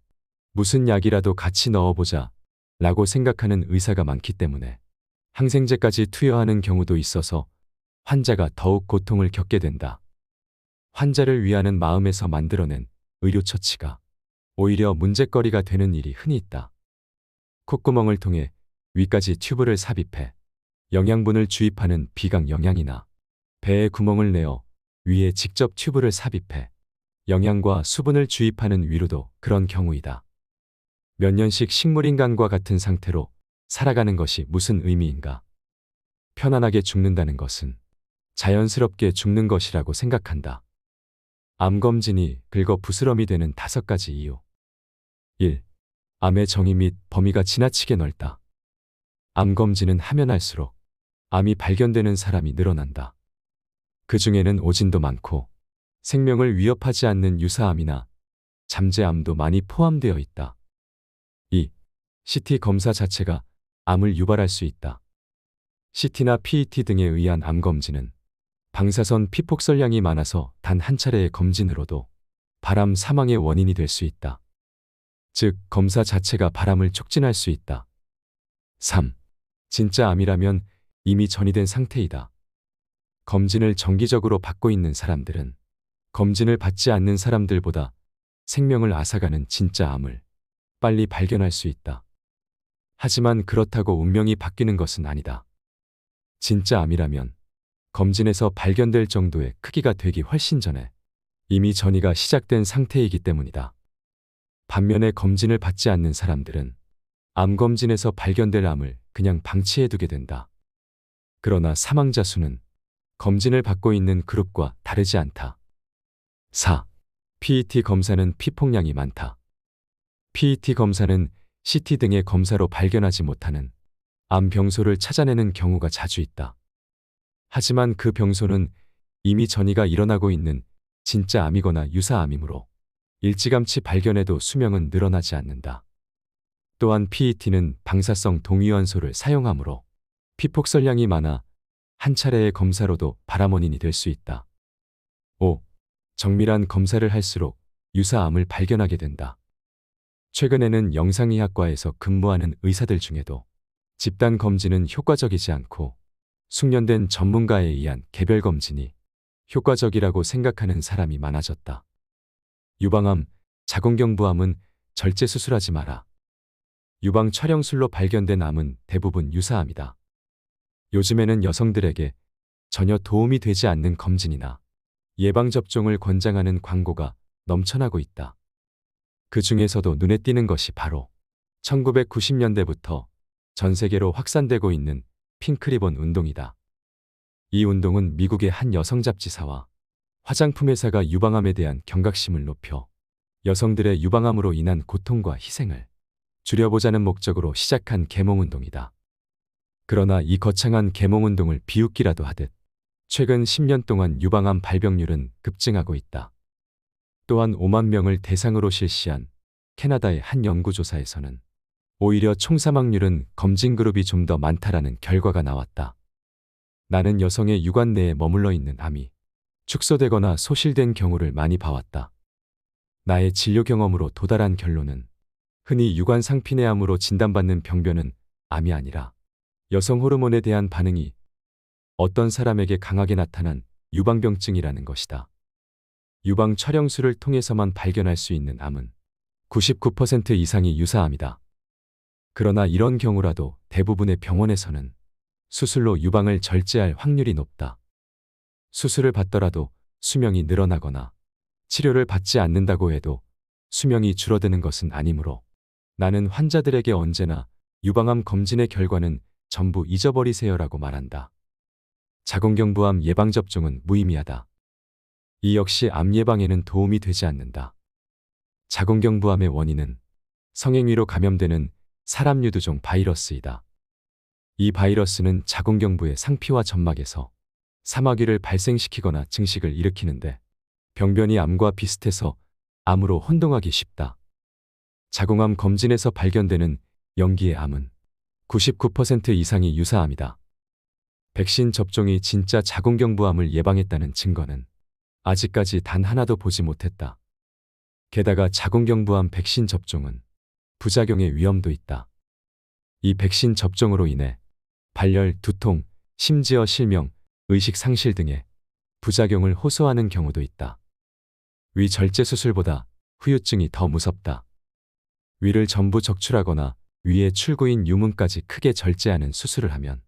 무슨 약이라도 같이 넣어보자 라고 생각하는 의사가 많기 때문에 항생제까지 투여하는 경우도 있어서 환자가 더욱 고통을 겪게 된다. 환자를 위하는 마음에서 만들어낸 의료처치가 오히려 문제거리가 되는 일이 흔히 있다. 콧구멍을 통해 위까지 튜브를 삽입해 영양분을 주입하는 비강 영양이나 배에 구멍을 내어 위에 직접 튜브를 삽입해 영양과 수분을 주입하는 위로도 그런 경우이다. 몇 년씩 식물인간과 같은 상태로 살아가는 것이 무슨 의미인가? 편안하게 죽는다는 것은 자연스럽게 죽는 것이라고 생각한다. 암검진이 긁어 부스럼이 되는 5가지 이유. 1. 암의 정의 및 범위가 지나치게 넓다. 암검진은 하면 할수록 암이 발견되는 사람이 늘어난다. 그 중에는 오진도 많고 생명을 위협하지 않는 유사암이나 잠재암도 많이 포함되어 있다. 2. CT 검사 자체가 암을 유발할 수 있다. CT나 PET 등에 의한 암검진은 방사선 피폭설량이 많아서 단 한 차례의 검진으로도 바람 사망의 원인이 될 수 있다. 즉, 검사 자체가 바람을 촉진할 수 있다. 3. 진짜 암이라면 이미 전이된 상태이다. 검진을 정기적으로 받고 있는 사람들은 검진을 받지 않는 사람들보다 생명을 앗아가는 진짜 암을 빨리 발견할 수 있다. 하지만 그렇다고 운명이 바뀌는 것은 아니다. 진짜 암이라면 검진에서 발견될 정도의 크기가 되기 훨씬 전에 이미 전이가 시작된 상태이기 때문이다. 반면에 검진을 받지 않는 사람들은 암검진에서 발견될 암을 그냥 방치해두게 된다. 그러나 사망자 수는 검진을 받고 있는 그룹과 다르지 않다. 4. PET 검사는 피폭량이 많다. PET 검사는 CT 등의 검사로 발견하지 못하는 암 병소를 찾아내는 경우가 자주 있다. 하지만 그 병소는 이미 전이가 일어나고 있는 진짜 암이거나 유사암이므로 일찌감치 발견해도 수명은 늘어나지 않는다. 또한 PET는 방사성 동위원소를 사용하므로 피폭설량이 많아 한 차례의 검사로도 발암 원인이 될 수 있다. 5. 정밀한 검사를 할수록 유사암을 발견하게 된다. 최근에는 영상의학과에서 근무하는 의사들 중에도 집단 검진은 효과적이지 않고 숙련된 전문가에 의한 개별 검진이 효과적이라고 생각하는 사람이 많아졌다. 유방암, 자궁경부암은 절제 수술하지 마라. 유방 촬영술로 발견된 암은 대부분 유사암이다. 요즘에는 여성들에게 전혀 도움이 되지 않는 검진이나 예방접종을 권장하는 광고가 넘쳐나고 있다. 그 중에서도 눈에 띄는 것이 바로 1990년대부터 전 세계로 확산되고 있는 핑크리본 운동이다. 이 운동은 미국의 한 여성 잡지사와 화장품 회사가 유방암에 대한 경각심을 높여 여성들의 유방암으로 인한 고통과 희생을 줄여보자는 목적으로 시작한 계몽운동이다. 그러나 이 거창한 계몽운동을 비웃기라도 하듯 최근 10년 동안 유방암 발병률은 급증하고 있다. 또한 5만 명을 대상으로 실시한 캐나다의 한 연구조사에서는 오히려 총사망률은 검진 그룹이 좀 더 많다라는 결과가 나왔다. 나는 여성의 유관 내에 머물러 있는 암이 축소되거나 소실된 경우를 많이 봐왔다. 나의 진료 경험으로 도달한 결론은 흔히 유관 상피내암으로 진단받는 병변은 암이 아니라 여성 호르몬에 대한 반응이 어떤 사람에게 강하게 나타난 유방병증이라는 것이다. 유방 촬영술을 통해서만 발견할 수 있는 암은 99% 이상이 유사암이다. 그러나 이런 경우라도 대부분의 병원에서는 수술로 유방을 절제할 확률이 높다. 수술을 받더라도 수명이 늘어나거나 치료를 받지 않는다고 해도 수명이 줄어드는 것은 아니므로 나는 환자들에게 언제나 유방암 검진의 결과는 전부 잊어버리세요라고 말한다. 자궁경부암 예방접종은 무의미하다. 이 역시 암 예방에는 도움이 되지 않는다. 자궁경부암의 원인은 성행위로 감염되는 사람 유두종 바이러스이다. 이 바이러스는 자궁경부의 상피와 점막에서 사마귀를 발생시키거나 증식을 일으키는데 병변이 암과 비슷해서 암으로 혼동하기 쉽다. 자궁암 검진에서 발견되는 영기의 암은 99% 이상이 유사암이다. 백신 접종이 진짜 자궁경부암을 예방했다는 증거는 아직까지 단 하나도 보지 못했다. 게다가 자궁경부암 백신 접종은 부작용의 위험도 있다. 이 백신 접종으로 인해 발열, 두통, 심지어 실명, 의식 상실 등의 부작용을 호소하는 경우도 있다. 위 절제 수술보다 후유증이 더 무섭다. 위를 전부 적출하거나 위에 출구인 유문까지 크게 절제하는 수술을 하면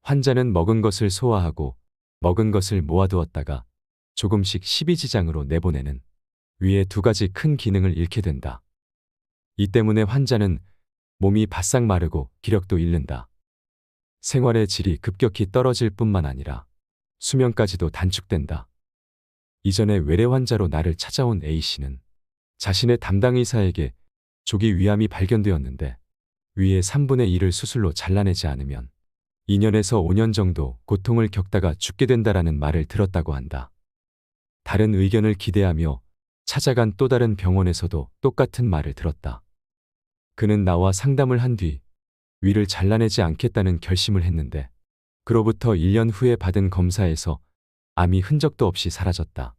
환자는 먹은 것을 소화하고 먹은 것을 모아두었다가 조금씩 십이지장으로 내보내는 위의 두 가지 큰 기능을 잃게 된다. 이 때문에 환자는 몸이 바싹 마르고 기력도 잃는다. 생활의 질이 급격히 떨어질 뿐만 아니라 수명까지도 단축된다. 이전에 외래 환자로 나를 찾아온 A씨는 자신의 담당 의사에게 조기 위암이 발견되었는데 위의 3분의 1을 수술로 잘라내지 않으면 2년에서 5년 정도 고통을 겪다가 죽게 된다라는 말을 들었다고 한다. 다른 의견을 기대하며 찾아간 또 다른 병원에서도 똑같은 말을 들었다. 그는 나와 상담을 한 뒤 위를 잘라내지 않겠다는 결심을 했는데 그로부터 1년 후에 받은 검사에서 암이 흔적도 없이 사라졌다.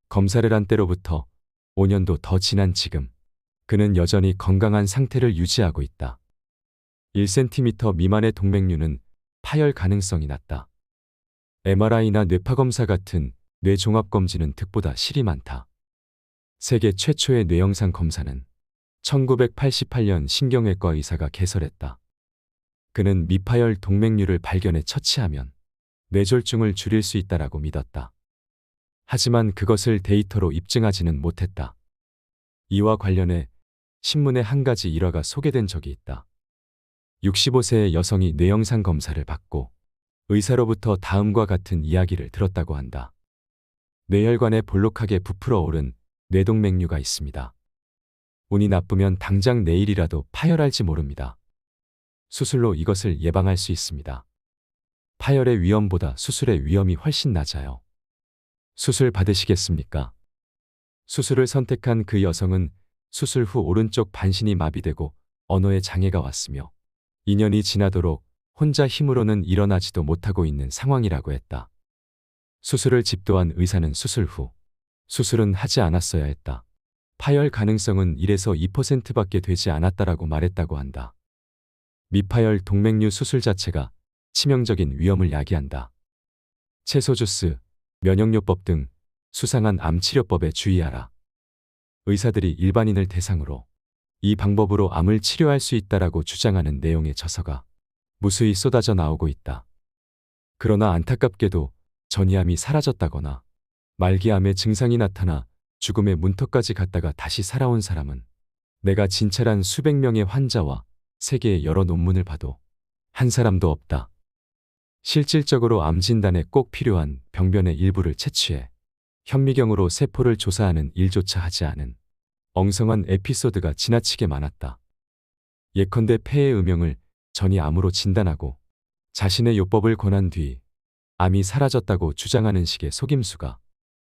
검사를 한 때로부터 5년도 더 지난 지금 그는 여전히 건강한 상태를 유지하고 있다. 1cm 미만의 동맥류는 파열 가능성이 낮다. MRI나 뇌파검사 같은 뇌종합검진은 득보다 실이 많다. 세계 최초의 뇌영상 검사는 1988년 신경외과 의사가 개설했다. 그는 미파열 동맥류를 발견해 처치하면 뇌졸중을 줄일 수 있다라고 믿었다. 하지만 그것을 데이터로 입증하지는 못했다. 이와 관련해 신문에 한 가지 일화가 소개된 적이 있다. 65세의 여성이 뇌영상 검사를 받고 의사로부터 다음과 같은 이야기를 들었다고 한다. 뇌혈관에 볼록하게 부풀어 오른 뇌동맥류가 있습니다. 운이 나쁘면 당장 내일이라도 파열할지 모릅니다. 수술로 이것을 예방할 수 있습니다. 파열의 위험보다 수술의 위험이 훨씬 낮아요. 수술 받으시겠습니까? 수술을 선택한 그 여성은 수술 후 오른쪽 반신이 마비되고 언어에 장애가 왔으며 2년이 지나도록 혼자 힘으로는 일어나지도 못하고 있는 상황이라고 했다. 수술을 집도한 의사는 수술 후 수술은 하지 않았어야 했다. 파열 가능성은 1에서 2%밖에 되지 않았다라고 말했다고 한다. 미파열 동맥류 수술 자체가 치명적인 위험을 야기한다. 채소 주스, 면역요법 등 수상한 암 치료법에 주의하라. 의사들이 일반인을 대상으로 이 방법으로 암을 치료할 수 있다라고 주장하는 내용의 저서가 무수히 쏟아져 나오고 있다. 그러나 안타깝게도 전이암이 사라졌다거나 말기암의 증상이 나타나 죽음의 문턱까지 갔다가 다시 살아온 사람은 내가 진찰한 수백 명의 환자와 세계의 여러 논문을 봐도 한 사람도 없다. 실질적으로 암 진단에 꼭 필요한 병변의 일부를 채취해 현미경으로 세포를 조사하는 일조차 하지 않은 엉성한 에피소드가 지나치게 많았다. 예컨대 폐의 음영을 전이암으로 진단하고 자신의 요법을 권한 뒤 암이 사라졌다고 주장하는 식의 속임수가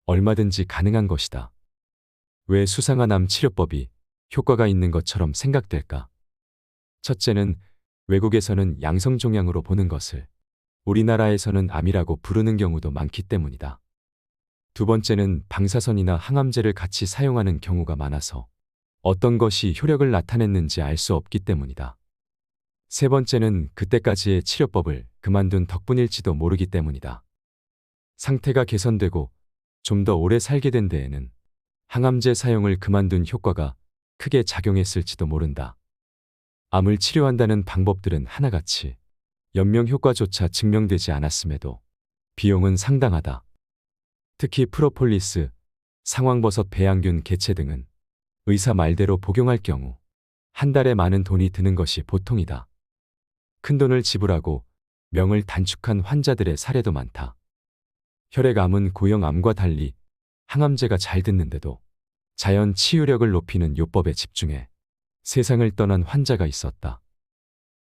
얼마든지 가능한 것이다. 왜 수상한 암 치료법이 효과가 있는 것처럼 생각될까? 첫째는 외국에서는 양성종양으로 보는 것을 우리나라에서는 암이라고 부르는 경우도 많기 때문이다. 두 번째는 방사선이나 항암제를 같이 사용하는 경우가 많아서 어떤 것이 효력을 나타냈는지 알 수 없기 때문이다. 세 번째는 그때까지의 치료법을 그만둔 덕분일지도 모르기 때문이다. 상태가 개선되고 좀 더 오래 살게 된 데에는 항암제 사용을 그만둔 효과가 크게 작용했을지도 모른다. 암을 치료한다는 방법들은 하나같이 연명 효과조차 증명되지 않았음에도 비용은 상당하다. 특히 프로폴리스, 상황버섯 배양균 개체 등은 의사 말대로 복용할 경우 한 달에 많은 돈이 드는 것이 보통이다. 큰돈을 지불하고 명을 단축한 환자들의 사례도 많다. 혈액암은 고형암과 달리 항암제가 잘 듣는데도 자연 치유력을 높이는 요법에 집중해 세상을 떠난 환자가 있었다.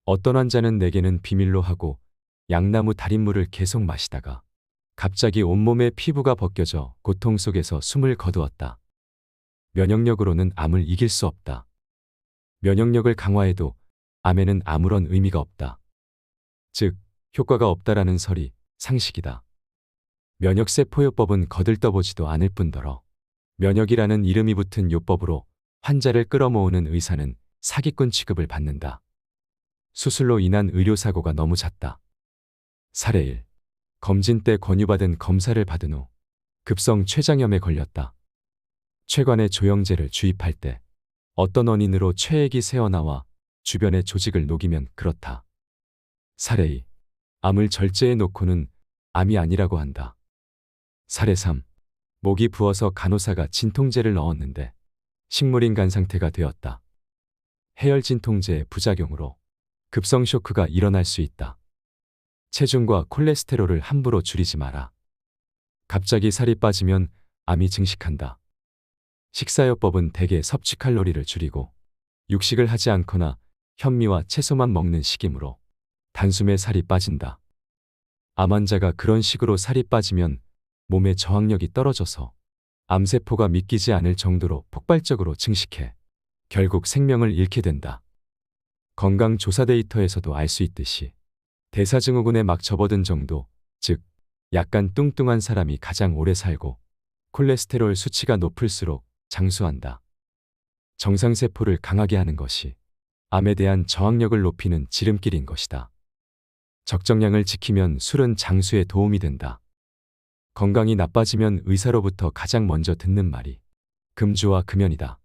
어떤 환자는 내게는 비밀로 하고 양나무 달인물을 계속 마시다가 갑자기 온몸의 피부가 벗겨져 고통 속에서 숨을 거두었다. 면역력으로는 암을 이길 수 없다. 면역력을 강화해도 암에는 아무런 의미가 없다. 즉, 효과가 없다라는 설이 상식이다. 면역세포요법은 거들떠보지도 않을 뿐더러 면역이라는 이름이 붙은 요법으로 환자를 끌어모으는 의사는 사기꾼 취급을 받는다. 수술로 인한 의료사고가 너무 잦다. 사례 1. 검진 때 권유받은 검사를 받은 후 급성 췌장염에 걸렸다. 췌관에 조영제를 주입할 때 어떤 원인으로 췌액이 새어나와 주변의 조직을 녹이면 그렇다. 사례 2. 암을 절제해 놓고는 암이 아니라고 한다. 사례 3. 목이 부어서 간호사가 진통제를 넣었는데 식물인간 상태가 되었다. 해열 진통제의 부작용으로 급성 쇼크가 일어날 수 있다. 체중과 콜레스테롤을 함부로 줄이지 마라. 갑자기 살이 빠지면 암이 증식한다. 식사요법은 대개 섭취 칼로리를 줄이고 육식을 하지 않거나 현미와 채소만 먹는 식이므로 단숨에 살이 빠진다. 암 환자가 그런 식으로 살이 빠지면 몸의 저항력이 떨어져서 암세포가 믿기지 않을 정도로 폭발적으로 증식해 결국 생명을 잃게 된다. 건강조사 데이터에서도 알 수 있듯이 대사증후군에 막 접어든 정도, 즉 약간 뚱뚱한 사람이 가장 오래 살고 콜레스테롤 수치가 높을수록 장수한다. 정상세포를 강하게 하는 것이 암에 대한 저항력을 높이는 지름길인 것이다. 적정량을 지키면 술은 장수에 도움이 된다. 건강이 나빠지면 의사로부터 가장 먼저 듣는 말이 금주와 금연이다.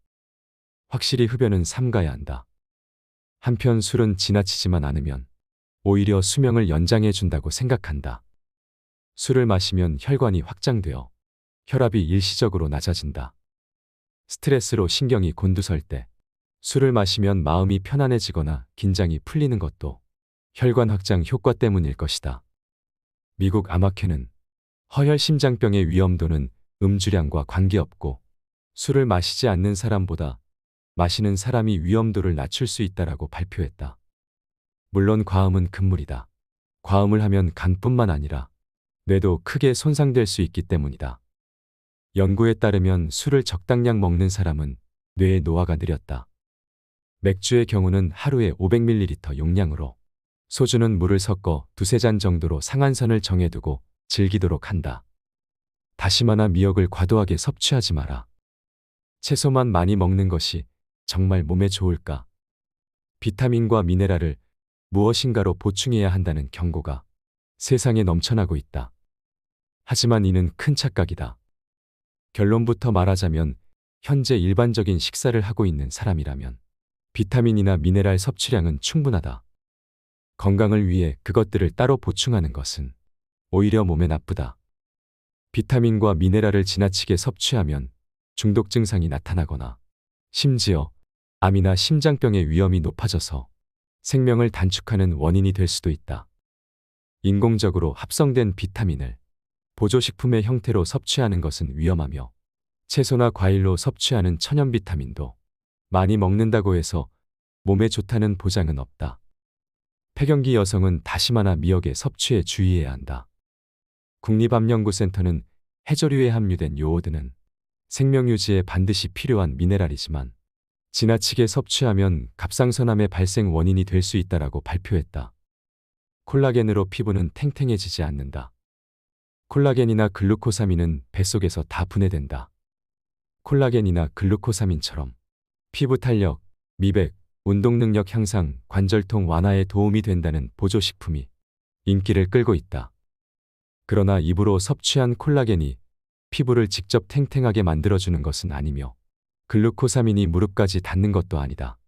확실히 흡연은 삼가야 한다. 한편 술은 지나치지만 않으면 오히려 수명을 연장해 준다고 생각한다. 술을 마시면 혈관이 확장되어 혈압이 일시적으로 낮아진다. 스트레스로 신경이 곤두설 때 술을 마시면 마음이 편안해지거나 긴장이 풀리는 것도 혈관 확장 효과 때문일 것이다. 미국 암학회는 허혈심장병의 위험도는 음주량과 관계없고 술을 마시지 않는 사람보다 마시는 사람이 위험도를 낮출 수 있다라고 발표했다. 물론 과음은 금물이다. 과음을 하면 간뿐만 아니라 뇌도 크게 손상될 수 있기 때문이다. 연구에 따르면 술을 적당량 먹는 사람은 뇌의 노화가 느렸다. 맥주의 경우는 하루에 500ml 용량으로, 소주는 물을 섞어 두세 잔 정도로 상한선을 정해두고 즐기도록 한다. 다시마나 미역을 과도하게 섭취하지 마라. 채소만 많이 먹는 것이 정말 몸에 좋을까? 비타민과 미네랄을 무엇인가로 보충해야 한다는 경고가 세상에 넘쳐나고 있다. 하지만 이는 큰 착각이다. 결론부터 말하자면 현재 일반적인 식사를 하고 있는 사람이라면 비타민이나 미네랄 섭취량은 충분하다. 건강을 위해 그것들을 따로 보충하는 것은 오히려 몸에 나쁘다. 비타민과 미네랄을 지나치게 섭취하면 중독 증상이 나타나거나 심지어 암이나 심장병의 위험이 높아져서 생명을 단축하는 원인이 될 수도 있다. 인공적으로 합성된 비타민을 보조식품의 형태로 섭취하는 것은 위험하며 채소나 과일로 섭취하는 천연 비타민도 많이 먹는다고 해서 몸에 좋다는 보장은 없다. 폐경기 여성은 다시마나 미역의 섭취에 주의해야 한다. 국립암연구센터는 해조류에 함유된 요오드는 생명 유지에 반드시 필요한 미네랄이지만 지나치게 섭취하면 갑상선암의 발생 원인이 될 수 있다라고 발표했다. 콜라겐으로 피부는 탱탱해지지 않는다. 콜라겐이나 글루코사민은 뱃속에서 다 분해된다. 콜라겐이나 글루코사민처럼 피부 탄력, 미백, 운동 능력 향상, 관절통 완화에 도움이 된다는 보조식품이 인기를 끌고 있다. 그러나 입으로 섭취한 콜라겐이 피부를 직접 탱탱하게 만들어주는 것은 아니며 글루코사민이 무릎까지 닿는 것도 아니다.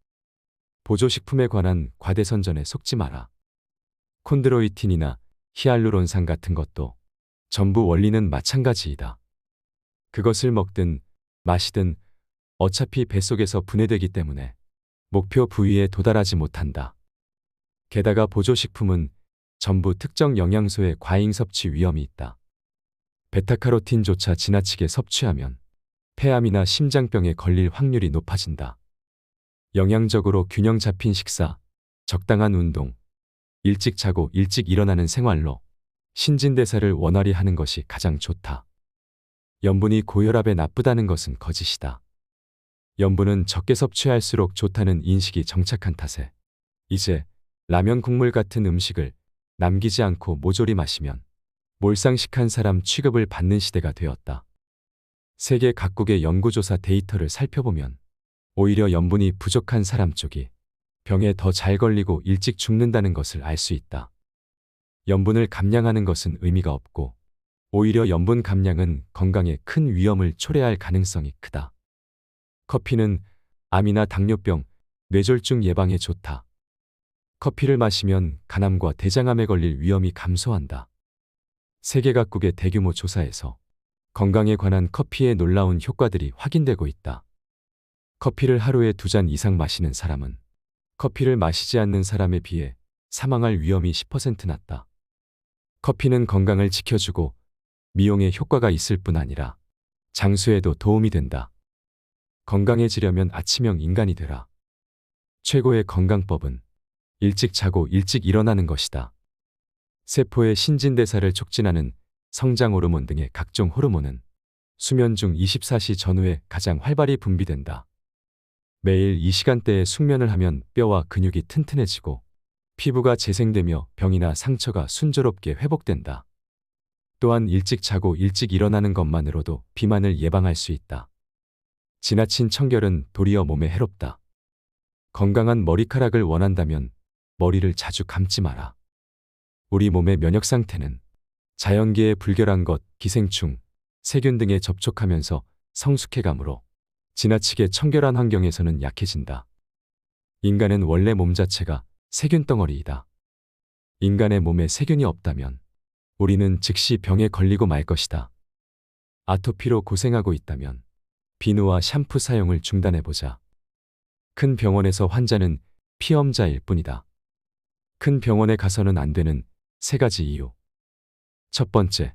보조식품에 관한 과대선전에 속지 마라. 콘드로이틴이나 히알루론산 같은 것도 전부 원리는 마찬가지이다. 그것을 먹든 마시든 어차피 뱃속에서 분해되기 때문에 목표 부위에 도달하지 못한다. 게다가 보조식품은 전부 특정 영양소의 과잉 섭취 위험이 있다. 베타카로틴조차 지나치게 섭취하면 폐암이나 심장병에 걸릴 확률이 높아진다. 영양적으로 균형 잡힌 식사, 적당한 운동, 일찍 자고 일찍 일어나는 생활로 신진대사를 원활히 하는 것이 가장 좋다. 염분이 고혈압에 나쁘다는 것은 거짓이다. 염분은 적게 섭취할수록 좋다는 인식이 정착한 탓에 이제 라면 국물 같은 음식을 남기지 않고 모조리 마시면 몰상식한 사람 취급을 받는 시대가 되었다. 세계 각국의 연구조사 데이터를 살펴보면 오히려 염분이 부족한 사람 쪽이 병에 더 잘 걸리고 일찍 죽는다는 것을 알 수 있다. 염분을 감량하는 것은 의미가 없고 오히려 염분 감량은 건강에 큰 위험을 초래할 가능성이 크다. 커피는 암이나 당뇨병, 뇌졸중 예방에 좋다. 커피를 마시면 간암과 대장암에 걸릴 위험이 감소한다. 세계 각국의 대규모 조사에서 건강에 관한 커피의 놀라운 효과들이 확인되고 있다. 커피를 하루에 2잔 이상 마시는 사람은 커피를 마시지 않는 사람에 비해 사망할 위험이 10% 낮다. 커피는 건강을 지켜주고 미용에 효과가 있을 뿐 아니라 장수에도 도움이 된다. 건강해지려면 아침형 인간이 되라. 최고의 건강법은 일찍 자고 일찍 일어나는 것이다. 세포의 신진대사를 촉진하는 성장 호르몬 등의 각종 호르몬은 수면 중 24시 전후에 가장 활발히 분비된다. 매일 이 시간대에 숙면을 하면 뼈와 근육이 튼튼해지고 피부가 재생되며 병이나 상처가 순조롭게 회복된다. 또한 일찍 자고 일찍 일어나는 것만으로도 비만을 예방할 수 있다. 지나친 청결은 도리어 몸에 해롭다. 건강한 머리카락을 원한다면 머리를 자주 감지 마라. 우리 몸의 면역 상태는 자연계의 불결한 것, 기생충, 세균 등에 접촉하면서 성숙해가므로 지나치게 청결한 환경에서는 약해진다. 인간은 원래 몸 자체가 세균 덩어리이다. 인간의 몸에 세균이 없다면 우리는 즉시 병에 걸리고 말 것이다. 아토피로 고생하고 있다면 비누와 샴푸 사용을 중단해보자. 큰 병원에서 환자는 피험자일 뿐이다. 큰 병원에 가서는 안 되는 3가지 이유. 첫 번째,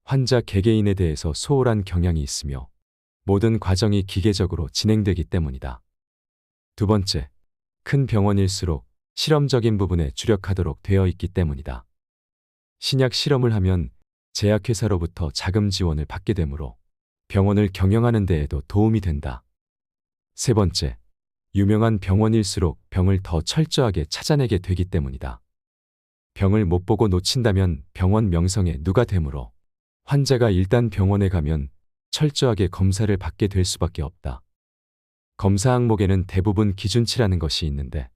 환자 개개인에 대해서 소홀한 경향이 있으며 모든 과정이 기계적으로 진행되기 때문이다. 두 번째, 큰 병원일수록 실험적인 부분에 주력하도록 되어 있기 때문이다. 신약 실험을 하면 제약회사로부터 자금 지원을 받게 되므로 병원을 경영하는 데에도 도움이 된다. 세 번째, 유명한 병원일수록 병을 더 철저하게 찾아내게 되기 때문이다. 병을 못 보고 놓친다면 병원 명성에 누가 되므로 환자가 일단 병원에 가면 철저하게 검사를 받게 될 수밖에 없다. 검사 항목에는 대부분 기준치라는 것이 있는데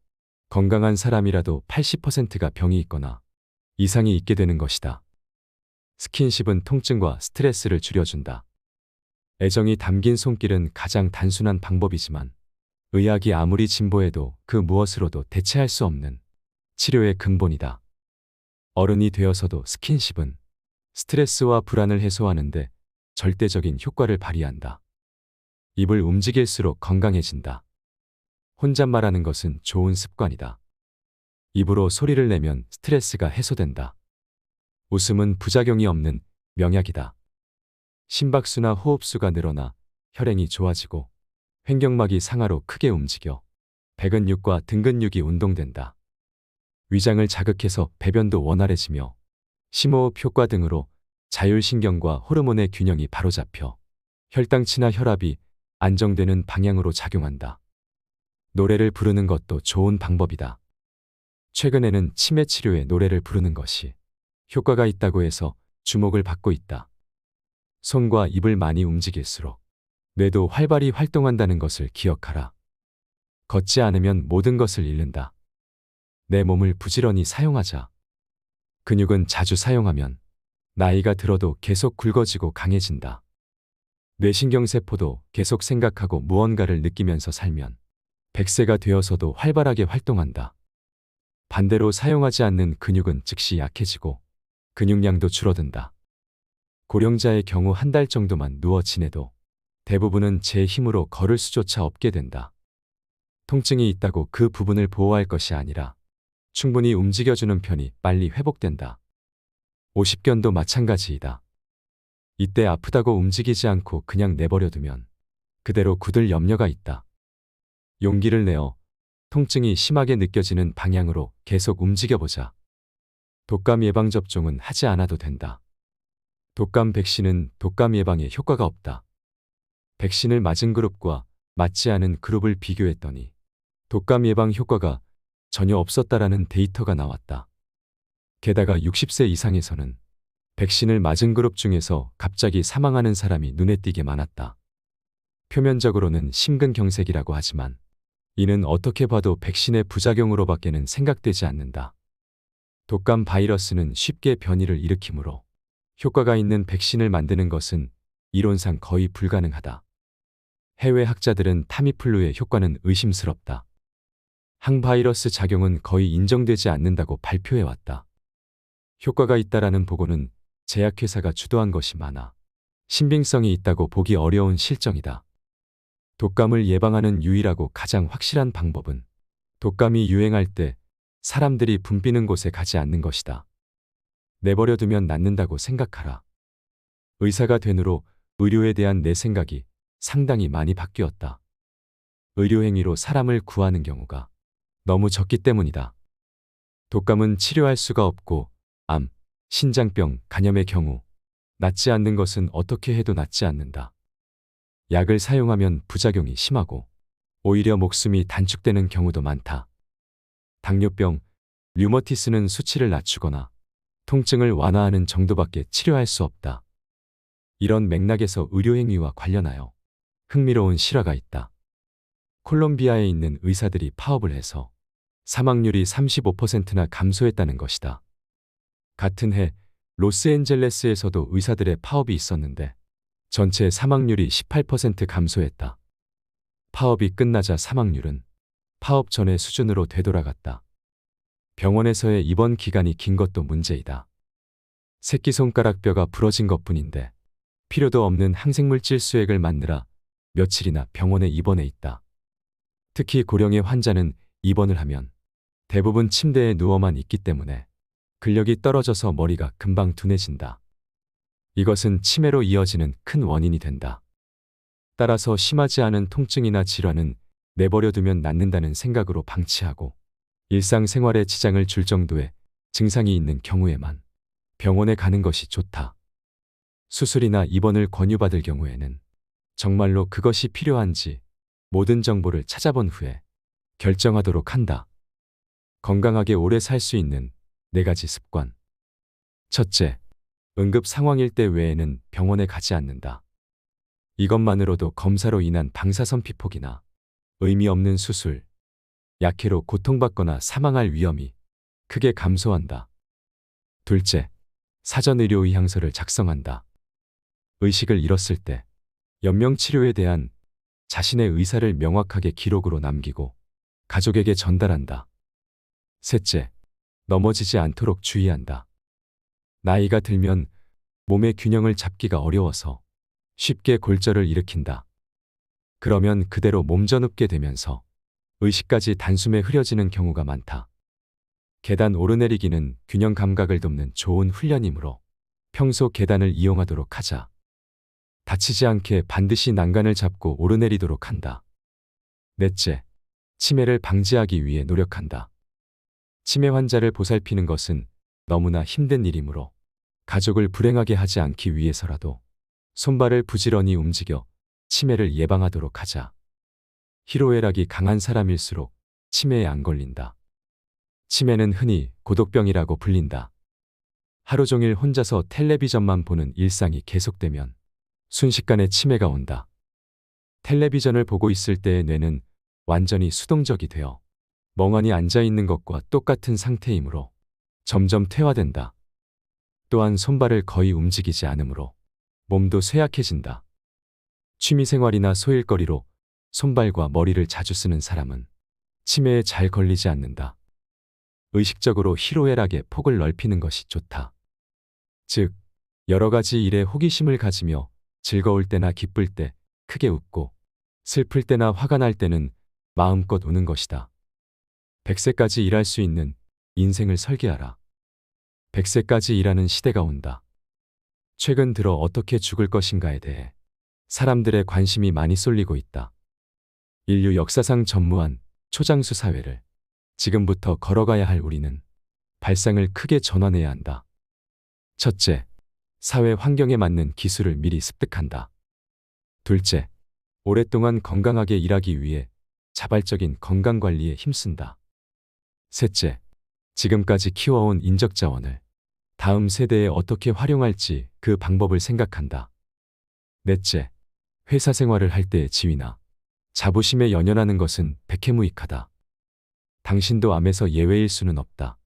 건강한 사람이라도 80%가 병이 있거나 이상이 있게 되는 것이다. 스킨십은 통증과 스트레스를 줄여준다. 애정이 담긴 손길은 가장 단순한 방법이지만 의학이 아무리 진보해도 그 무엇으로도 대체할 수 없는 치료의 근본이다. 어른이 되어서도 스킨십은 스트레스와 불안을 해소하는데 절대적인 효과를 발휘한다. 입을 움직일수록 건강해진다. 혼잣말하는 것은 좋은 습관이다. 입으로 소리를 내면 스트레스가 해소된다. 웃음은 부작용이 없는 명약이다. 심박수나 호흡수가 늘어나 혈행이 좋아지고 횡격막이 상하로 크게 움직여 배근육과 등근육이 운동된다. 위장을 자극해서 배변도 원활해지며 심호흡 효과 등으로 자율신경과 호르몬의 균형이 바로잡혀 혈당치나 혈압이 안정되는 방향으로 작용한다. 노래를 부르는 것도 좋은 방법이다. 최근에는 치매 치료에 노래를 부르는 것이 효과가 있다고 해서 주목을 받고 있다. 손과 입을 많이 움직일수록 뇌도 활발히 활동한다는 것을 기억하라. 걷지 않으면 모든 것을 잃는다. 내 몸을 부지런히 사용하자. 근육은 자주 사용하면 나이가 들어도 계속 굵어지고 강해진다. 뇌신경세포도 계속 생각하고 무언가를 느끼면서 살면 100세가 되어서도 활발하게 활동한다. 반대로 사용하지 않는 근육은 즉시 약해지고 근육량도 줄어든다. 고령자의 경우 한 달 정도만 누워 지내도 대부분은 제 힘으로 걸을 수조차 없게 된다. 통증이 있다고 그 부분을 보호할 것이 아니라 충분히 움직여주는 편이 빨리 회복된다. 50견도 마찬가지이다. 이때 아프다고 움직이지 않고 그냥 내버려두면 그대로 굳을 염려가 있다. 용기를 내어 통증이 심하게 느껴지는 방향으로 계속 움직여보자. 독감 예방접종은 하지 않아도 된다. 독감 백신은 독감 예방에 효과가 없다. 백신을 맞은 그룹과 맞지 않은 그룹을 비교했더니 독감 예방 효과가 전혀 없었다라는 데이터가 나왔다. 게다가 60세 이상에서는 백신을 맞은 그룹 중에서 갑자기 사망하는 사람이 눈에 띄게 많았다. 표면적으로는 심근경색이라고 하지만 이는 어떻게 봐도 백신의 부작용으로밖에는 생각되지 않는다. 독감 바이러스는 쉽게 변이를 일으키므로 효과가 있는 백신을 만드는 것은 이론상 거의 불가능하다. 해외 학자들은 타미플루의 효과는 의심스럽다. 항바이러스 작용은 거의 인정되지 않는다고 발표해왔다. 효과가 있다라는 보고는 제약회사가 주도한 것이 많아 신빙성이 있다고 보기 어려운 실정이다. 독감을 예방하는 유일하고 가장 확실한 방법은 독감이 유행할 때 사람들이 붐비는 곳에 가지 않는 것이다. 내버려두면 낫는다고 생각하라. 의사가 된 후로 의료에 대한 내 생각이 상당히 많이 바뀌었다. 의료행위로 사람을 구하는 경우가 너무 적기 때문이다. 독감은 치료할 수가 없고 암, 신장병, 간염의 경우 낫지 않는 것은 어떻게 해도 낫지 않는다. 약을 사용하면 부작용이 심하고 오히려 목숨이 단축되는 경우도 많다. 당뇨병, 류머티스는 수치를 낮추거나 통증을 완화하는 정도밖에 치료할 수 없다. 이런 맥락에서 의료행위와 관련하여 흥미로운 실화가 있다. 콜롬비아에 있는 의사들이 파업을 해서 사망률이 35%나 감소했다는 것이다. 같은 해 로스앤젤레스에서도 의사들의 파업이 있었는데 전체 사망률이 18% 감소했다. 파업이 끝나자 사망률은 파업 전의 수준으로 되돌아갔다. 병원에서의 입원 기간이 긴 것도 문제이다. 새끼손가락 뼈가 부러진 것뿐인데 필요도 없는 항생물질 수액을 맞느라 며칠이나 병원에 입원해 있다. 특히 고령의 환자는 입원을 하면 대부분 침대에 누워만 있기 때문에 근력이 떨어져서 머리가 금방 둔해진다. 이것은 치매로 이어지는 큰 원인이 된다. 따라서 심하지 않은 통증이나 질환은 내버려두면 낫는다는 생각으로 방치하고 일상생활에 지장을 줄 정도의 증상이 있는 경우에만 병원에 가는 것이 좋다. 수술이나 입원을 권유받을 경우에는 정말로 그것이 필요한지 모든 정보를 찾아본 후에 결정하도록 한다. 건강하게 오래 살 수 있는 4가지 습관. 첫째, 응급 상황일 때 외에는 병원에 가지 않는다. 이것만으로도 검사로 인한 방사선피폭이나 의미 없는 수술, 약해로 고통받거나 사망할 위험이 크게 감소한다. 둘째, 사전 의료 의향서를 작성한다. 의식을 잃었을 때 연명치료에 대한 자신의 의사를 명확하게 기록으로 남기고 가족에게 전달한다. 셋째, 넘어지지 않도록 주의한다. 나이가 들면 몸의 균형을 잡기가 어려워서 쉽게 골절을 일으킨다. 그러면 그대로 몸져눕게 되면서 의식까지 단숨에 흐려지는 경우가 많다. 계단 오르내리기는 균형 감각을 돕는 좋은 훈련이므로 평소 계단을 이용하도록 하자. 다치지 않게 반드시 난간을 잡고 오르내리도록 한다. 넷째, 치매를 방지하기 위해 노력한다. 치매 환자를 보살피는 것은 너무나 힘든 일이므로 가족을 불행하게 하지 않기 위해서라도 손발을 부지런히 움직여 치매를 예방하도록 하자. 희로애락이 강한 사람일수록 치매에 안 걸린다. 치매는 흔히 고독병이라고 불린다. 하루 종일 혼자서 텔레비전만 보는 일상이 계속되면 순식간에 치매가 온다. 텔레비전을 보고 있을 때의 뇌는 완전히 수동적이 되어 멍하니 앉아있는 것과 똑같은 상태이므로 점점 퇴화된다. 또한 손발을 거의 움직이지 않으므로 몸도 쇠약해진다. 취미생활이나 소일거리로 손발과 머리를 자주 쓰는 사람은 치매에 잘 걸리지 않는다. 의식적으로 희로애락의 폭을 넓히는 것이 좋다. 즉, 여러 가지 일에 호기심을 가지며 즐거울 때나 기쁠 때 크게 웃고 슬플 때나 화가 날 때는 마음껏 우는 것이다. 100세까지 일할 수 있는 인생을 설계하라. 100세까지 일하는 시대가 온다. 최근 들어 어떻게 죽을 것인가에 대해 사람들의 관심이 많이 쏠리고 있다. 인류 역사상 전무한 초장수 사회를 지금부터 걸어가야 할 우리는 발상을 크게 전환해야 한다. 첫째, 사회 환경에 맞는 기술을 미리 습득한다. 둘째, 오랫동안 건강하게 일하기 위해 자발적인 건강관리에 힘쓴다. 셋째, 지금까지 키워온 인적자원을 다음 세대에 어떻게 활용할지 그 방법을 생각한다. 넷째, 회사 생활을 할 때의 지위나 자부심에 연연하는 것은 백해무익하다. 당신도 암에서 예외일 수는 없다.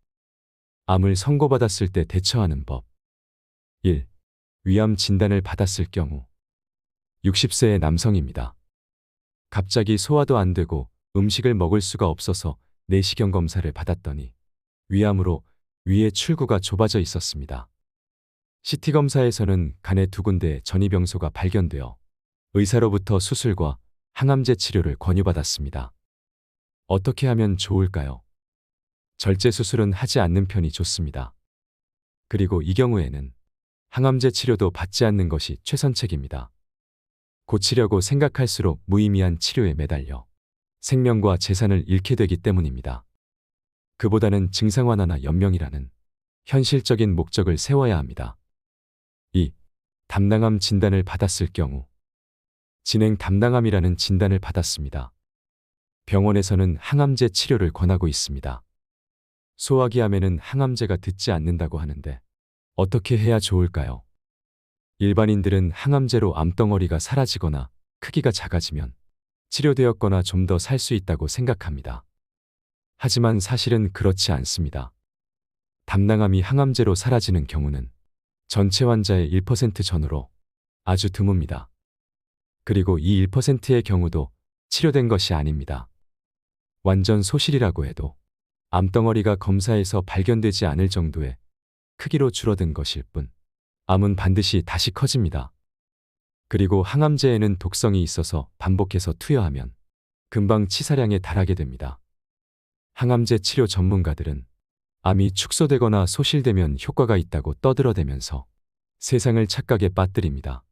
암을 선고받았을 때 대처하는 법. 1. 위암 진단을 받았을 경우 60세의 남성입니다. 갑자기 소화도 안 되고 음식을 먹을 수가 없어서 내시경 검사를 받았더니 위암으로 위의 출구가 좁아져 있었습니다. CT 검사에서는 간에 2군데 전이병소가 발견되어 의사로부터 수술과 항암제 치료를 권유받았습니다. 어떻게 하면 좋을까요? 절제 수술은 하지 않는 편이 좋습니다. 그리고 이 경우에는 항암제 치료도 받지 않는 것이 최선책입니다. 고치려고 생각할수록 무의미한 치료에 매달려 생명과 재산을 잃게 되기 때문입니다. 그보다는 증상 완화나 연명이라는 현실적인 목적을 세워야 합니다. 2. 담낭암 진단을 받았을 경우 진행 담낭암이라는 진단을 받았습니다. 병원에서는 항암제 치료를 권하고 있습니다. 소화기암에는 항암제가 듣지 않는다고 하는데 어떻게 해야 좋을까요? 일반인들은 항암제로 암덩어리가 사라지거나 크기가 작아지면 치료되었거나 좀 더 살 수 있다고 생각합니다. 하지만 사실은 그렇지 않습니다. 담낭암이 항암제로 사라지는 경우는 전체 환자의 1% 전후로 아주 드뭅니다. 그리고 이 1%의 경우도 치료된 것이 아닙니다. 완전 소실이라고 해도 암덩어리가 검사에서 발견되지 않을 정도의 크기로 줄어든 것일 뿐 암은 반드시 다시 커집니다. 그리고 항암제에는 독성이 있어서 반복해서 투여하면 금방 치사량에 달하게 됩니다. 항암제 치료 전문가들은 암이 축소되거나 소실되면 효과가 있다고 떠들어대면서 세상을 착각에 빠뜨립니다.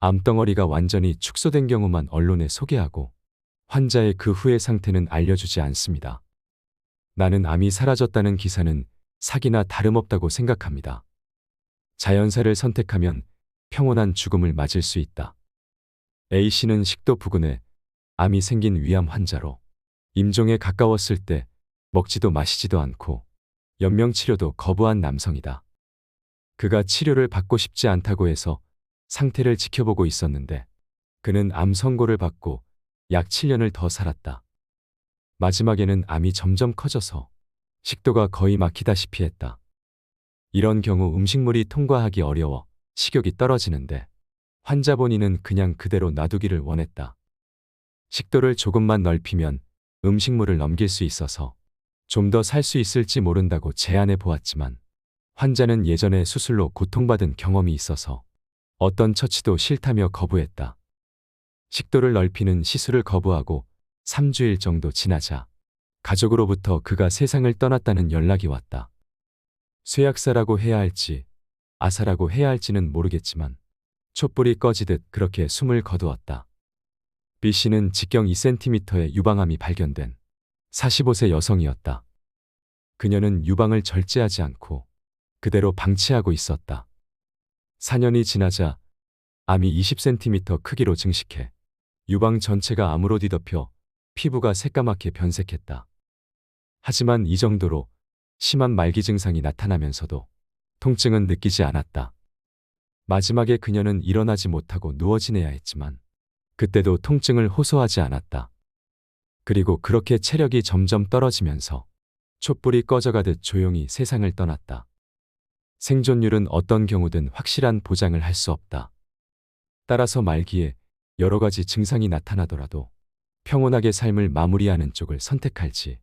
암덩어리가 완전히 축소된 경우만 언론에 소개하고 환자의 그 후의 상태는 알려주지 않습니다. 나는 암이 사라졌다는 기사는 사기나 다름없다고 생각합니다. 자연사를 선택하면 평온한 죽음을 맞을 수 있다. A씨는 식도 부근에 암이 생긴 위암 환자로 임종에 가까웠을 때 먹지도 마시지도 않고 연명치료도 거부한 남성이다. 그가 치료를 받고 싶지 않다고 해서 상태를 지켜보고 있었는데 그는 암 선고를 받고 약 7년을 더 살았다. 마지막에는 암이 점점 커져서 식도가 거의 막히다시피 했다. 이런 경우 음식물이 통과하기 어려워 식욕이 떨어지는데 환자 본인은 그냥 그대로 놔두기를 원했다. 식도를 조금만 넓히면 음식물을 넘길 수 있어서 좀 더 살 수 있을지 모른다고 제안해 보았지만 환자는 예전에 수술로 고통받은 경험이 있어서 어떤 처치도 싫다며 거부했다. 식도를 넓히는 시술을 거부하고 3주일 정도 지나자 가족으로부터 그가 세상을 떠났다는 연락이 왔다. 쇠약사라고 해야 할지 아사라고 해야 할지는 모르겠지만 촛불이 꺼지듯 그렇게 숨을 거두었다. B씨는 직경 2cm의 유방암이 발견된 45세 여성이었다. 그녀는 유방을 절제하지 않고 그대로 방치하고 있었다. 4년이 지나자 암이 20cm 크기로 증식해 유방 전체가 암으로 뒤덮여 피부가 새까맣게 변색했다. 하지만 이 정도로 심한 말기 증상이 나타나면서도 통증은 느끼지 않았다. 마지막에 그녀는 일어나지 못하고 누워 지내야 했지만 그때도 통증을 호소하지 않았다. 그리고 그렇게 체력이 점점 떨어지면서 촛불이 꺼져가듯 조용히 세상을 떠났다. 생존율은 어떤 경우든 확실한 보장을 할 수 없다. 따라서 말기에 여러 가지 증상이 나타나더라도 평온하게 삶을 마무리하는 쪽을 선택할지,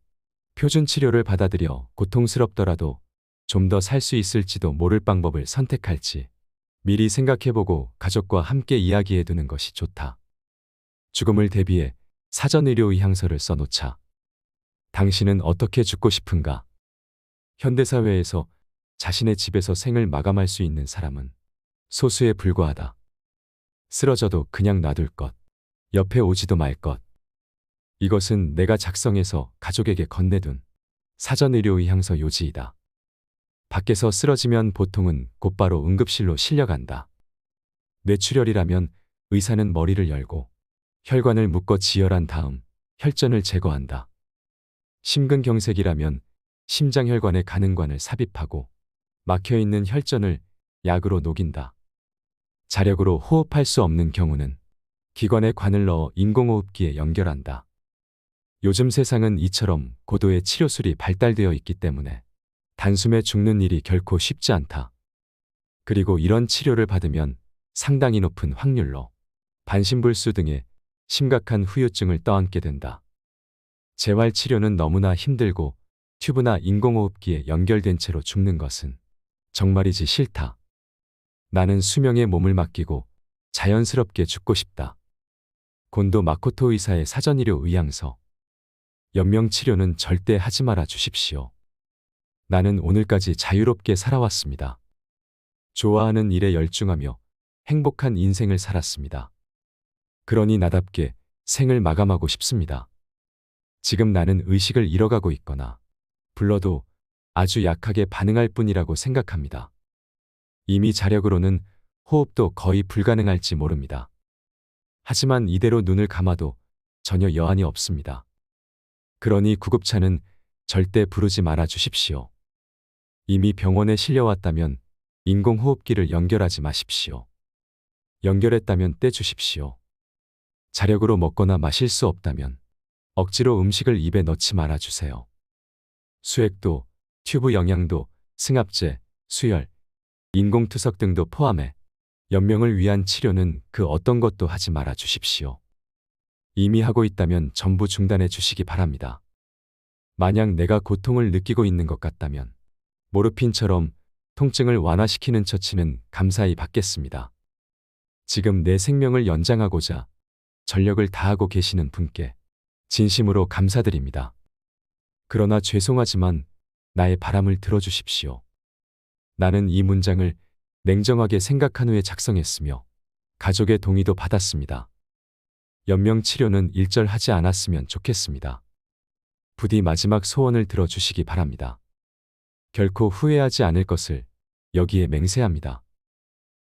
표준 치료를 받아들여 고통스럽더라도 좀 더 살 수 있을지도 모를 방법을 선택할지 미리 생각해보고 가족과 함께 이야기해두는 것이 좋다. 죽음을 대비해 사전의료의향서를 써놓자. 당신은 어떻게 죽고 싶은가? 현대사회에서 자신의 집에서 생을 마감할 수 있는 사람은 소수에 불과하다. 쓰러져도 그냥 놔둘 것. 옆에 오지도 말 것. 이것은 내가 작성해서 가족에게 건네둔 사전의료의향서 요지이다. 밖에서 쓰러지면 보통은 곧바로 응급실로 실려간다. 뇌출혈이라면 의사는 머리를 열고 혈관을 묶어 지혈한 다음 혈전을 제거한다. 심근경색이라면 심장혈관의 가능관을 삽입하고 막혀있는 혈전을 약으로 녹인다. 자력으로 호흡할 수 없는 경우는 기관에 관을 넣어 인공호흡기에 연결한다. 요즘 세상은 이처럼 고도의 치료술이 발달되어 있기 때문에 단숨에 죽는 일이 결코 쉽지 않다. 그리고 이런 치료를 받으면 상당히 높은 확률로 반신불수 등의 심각한 후유증을 떠안게 된다. 재활치료는 너무나 힘들고 튜브나 인공호흡기에 연결된 채로 죽는 것은 정말이지 싫다. 나는 수명에 몸을 맡기고 자연스럽게 죽고 싶다. 곤도 마코토 의사의 사전의료 의향서. 연명치료는 절대 하지 말아 주십시오. 나는 오늘까지 자유롭게 살아왔습니다. 좋아하는 일에 열중하며 행복한 인생을 살았습니다. 그러니 나답게 생을 마감하고 싶습니다. 지금 나는 의식을 잃어가고 있거나 불러도 아주 약하게 반응할 뿐이라고 생각합니다. 이미 자력으로는 호흡도 거의 불가능할지 모릅니다. 하지만 이대로 눈을 감아도 전혀 여한이 없습니다. 그러니 구급차는 절대 부르지 말아 주십시오. 이미 병원에 실려왔다면 인공호흡기를 연결하지 마십시오. 연결했다면 떼주십시오. 자력으로 먹거나 마실 수 없다면 억지로 음식을 입에 넣지 말아 주세요. 수액도, 튜브 영양도, 승합제, 수혈, 인공투석 등도 포함해 연명을 위한 치료는 그 어떤 것도 하지 말아 주십시오. 이미 하고 있다면 전부 중단해 주시기 바랍니다. 만약 내가 고통을 느끼고 있는 것 같다면 모르핀처럼 통증을 완화시키는 처치는 감사히 받겠습니다. 지금 내 생명을 연장하고자 전력을 다하고 계시는 분께 진심으로 감사드립니다. 그러나 죄송하지만 나의 바람을 들어주십시오. 나는 이 문장을 냉정하게 생각한 후에 작성했으며 가족의 동의도 받았습니다. 연명치료는 일절하지 않았으면 좋겠습니다. 부디 마지막 소원을 들어주시기 바랍니다. 결코 후회하지 않을 것을 여기에 맹세합니다.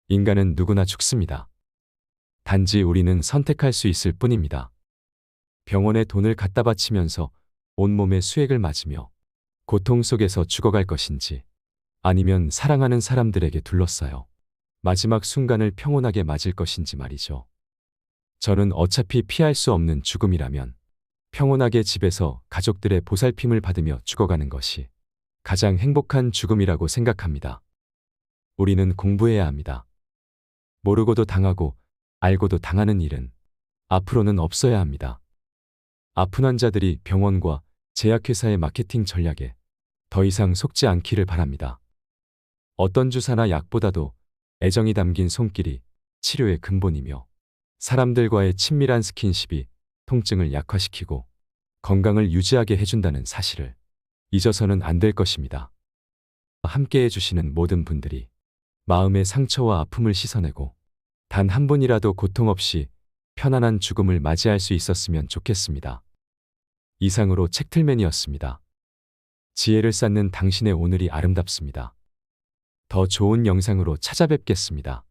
인간은 누구나 죽습니다. 단지 우리는 선택할 수 있을 뿐입니다. 병원에 돈을 갖다 바치면서 온몸에 수액을 맞으며 고통 속에서 죽어갈 것인지 아니면 사랑하는 사람들에게 둘러싸여 마지막 순간을 평온하게 맞을 것인지 말이죠. 저는 어차피 피할 수 없는 죽음이라면 평온하게 집에서 가족들의 보살핌을 받으며 죽어가는 것이 가장 행복한 죽음이라고 생각합니다. 우리는 공부해야 합니다. 모르고도 당하고 알고도 당하는 일은 앞으로는 없어야 합니다. 아픈 환자들이 병원과 제약회사의 마케팅 전략에 더 이상 속지 않기를 바랍니다. 어떤 주사나 약보다도 애정이 담긴 손길이 치료의 근본이며 사람들과의 친밀한 스킨십이 통증을 약화시키고 건강을 유지하게 해준다는 사실을 잊어서는 안 될 것입니다. 함께 해주시는 모든 분들이 마음의 상처와 아픔을 씻어내고 단 한 분이라도 고통 없이 편안한 죽음을 맞이할 수 있었으면 좋겠습니다. 이상으로 책틀맨이었습니다. 지혜를 쌓는 당신의 오늘이 아름답습니다. 더 좋은 영상으로 찾아뵙겠습니다.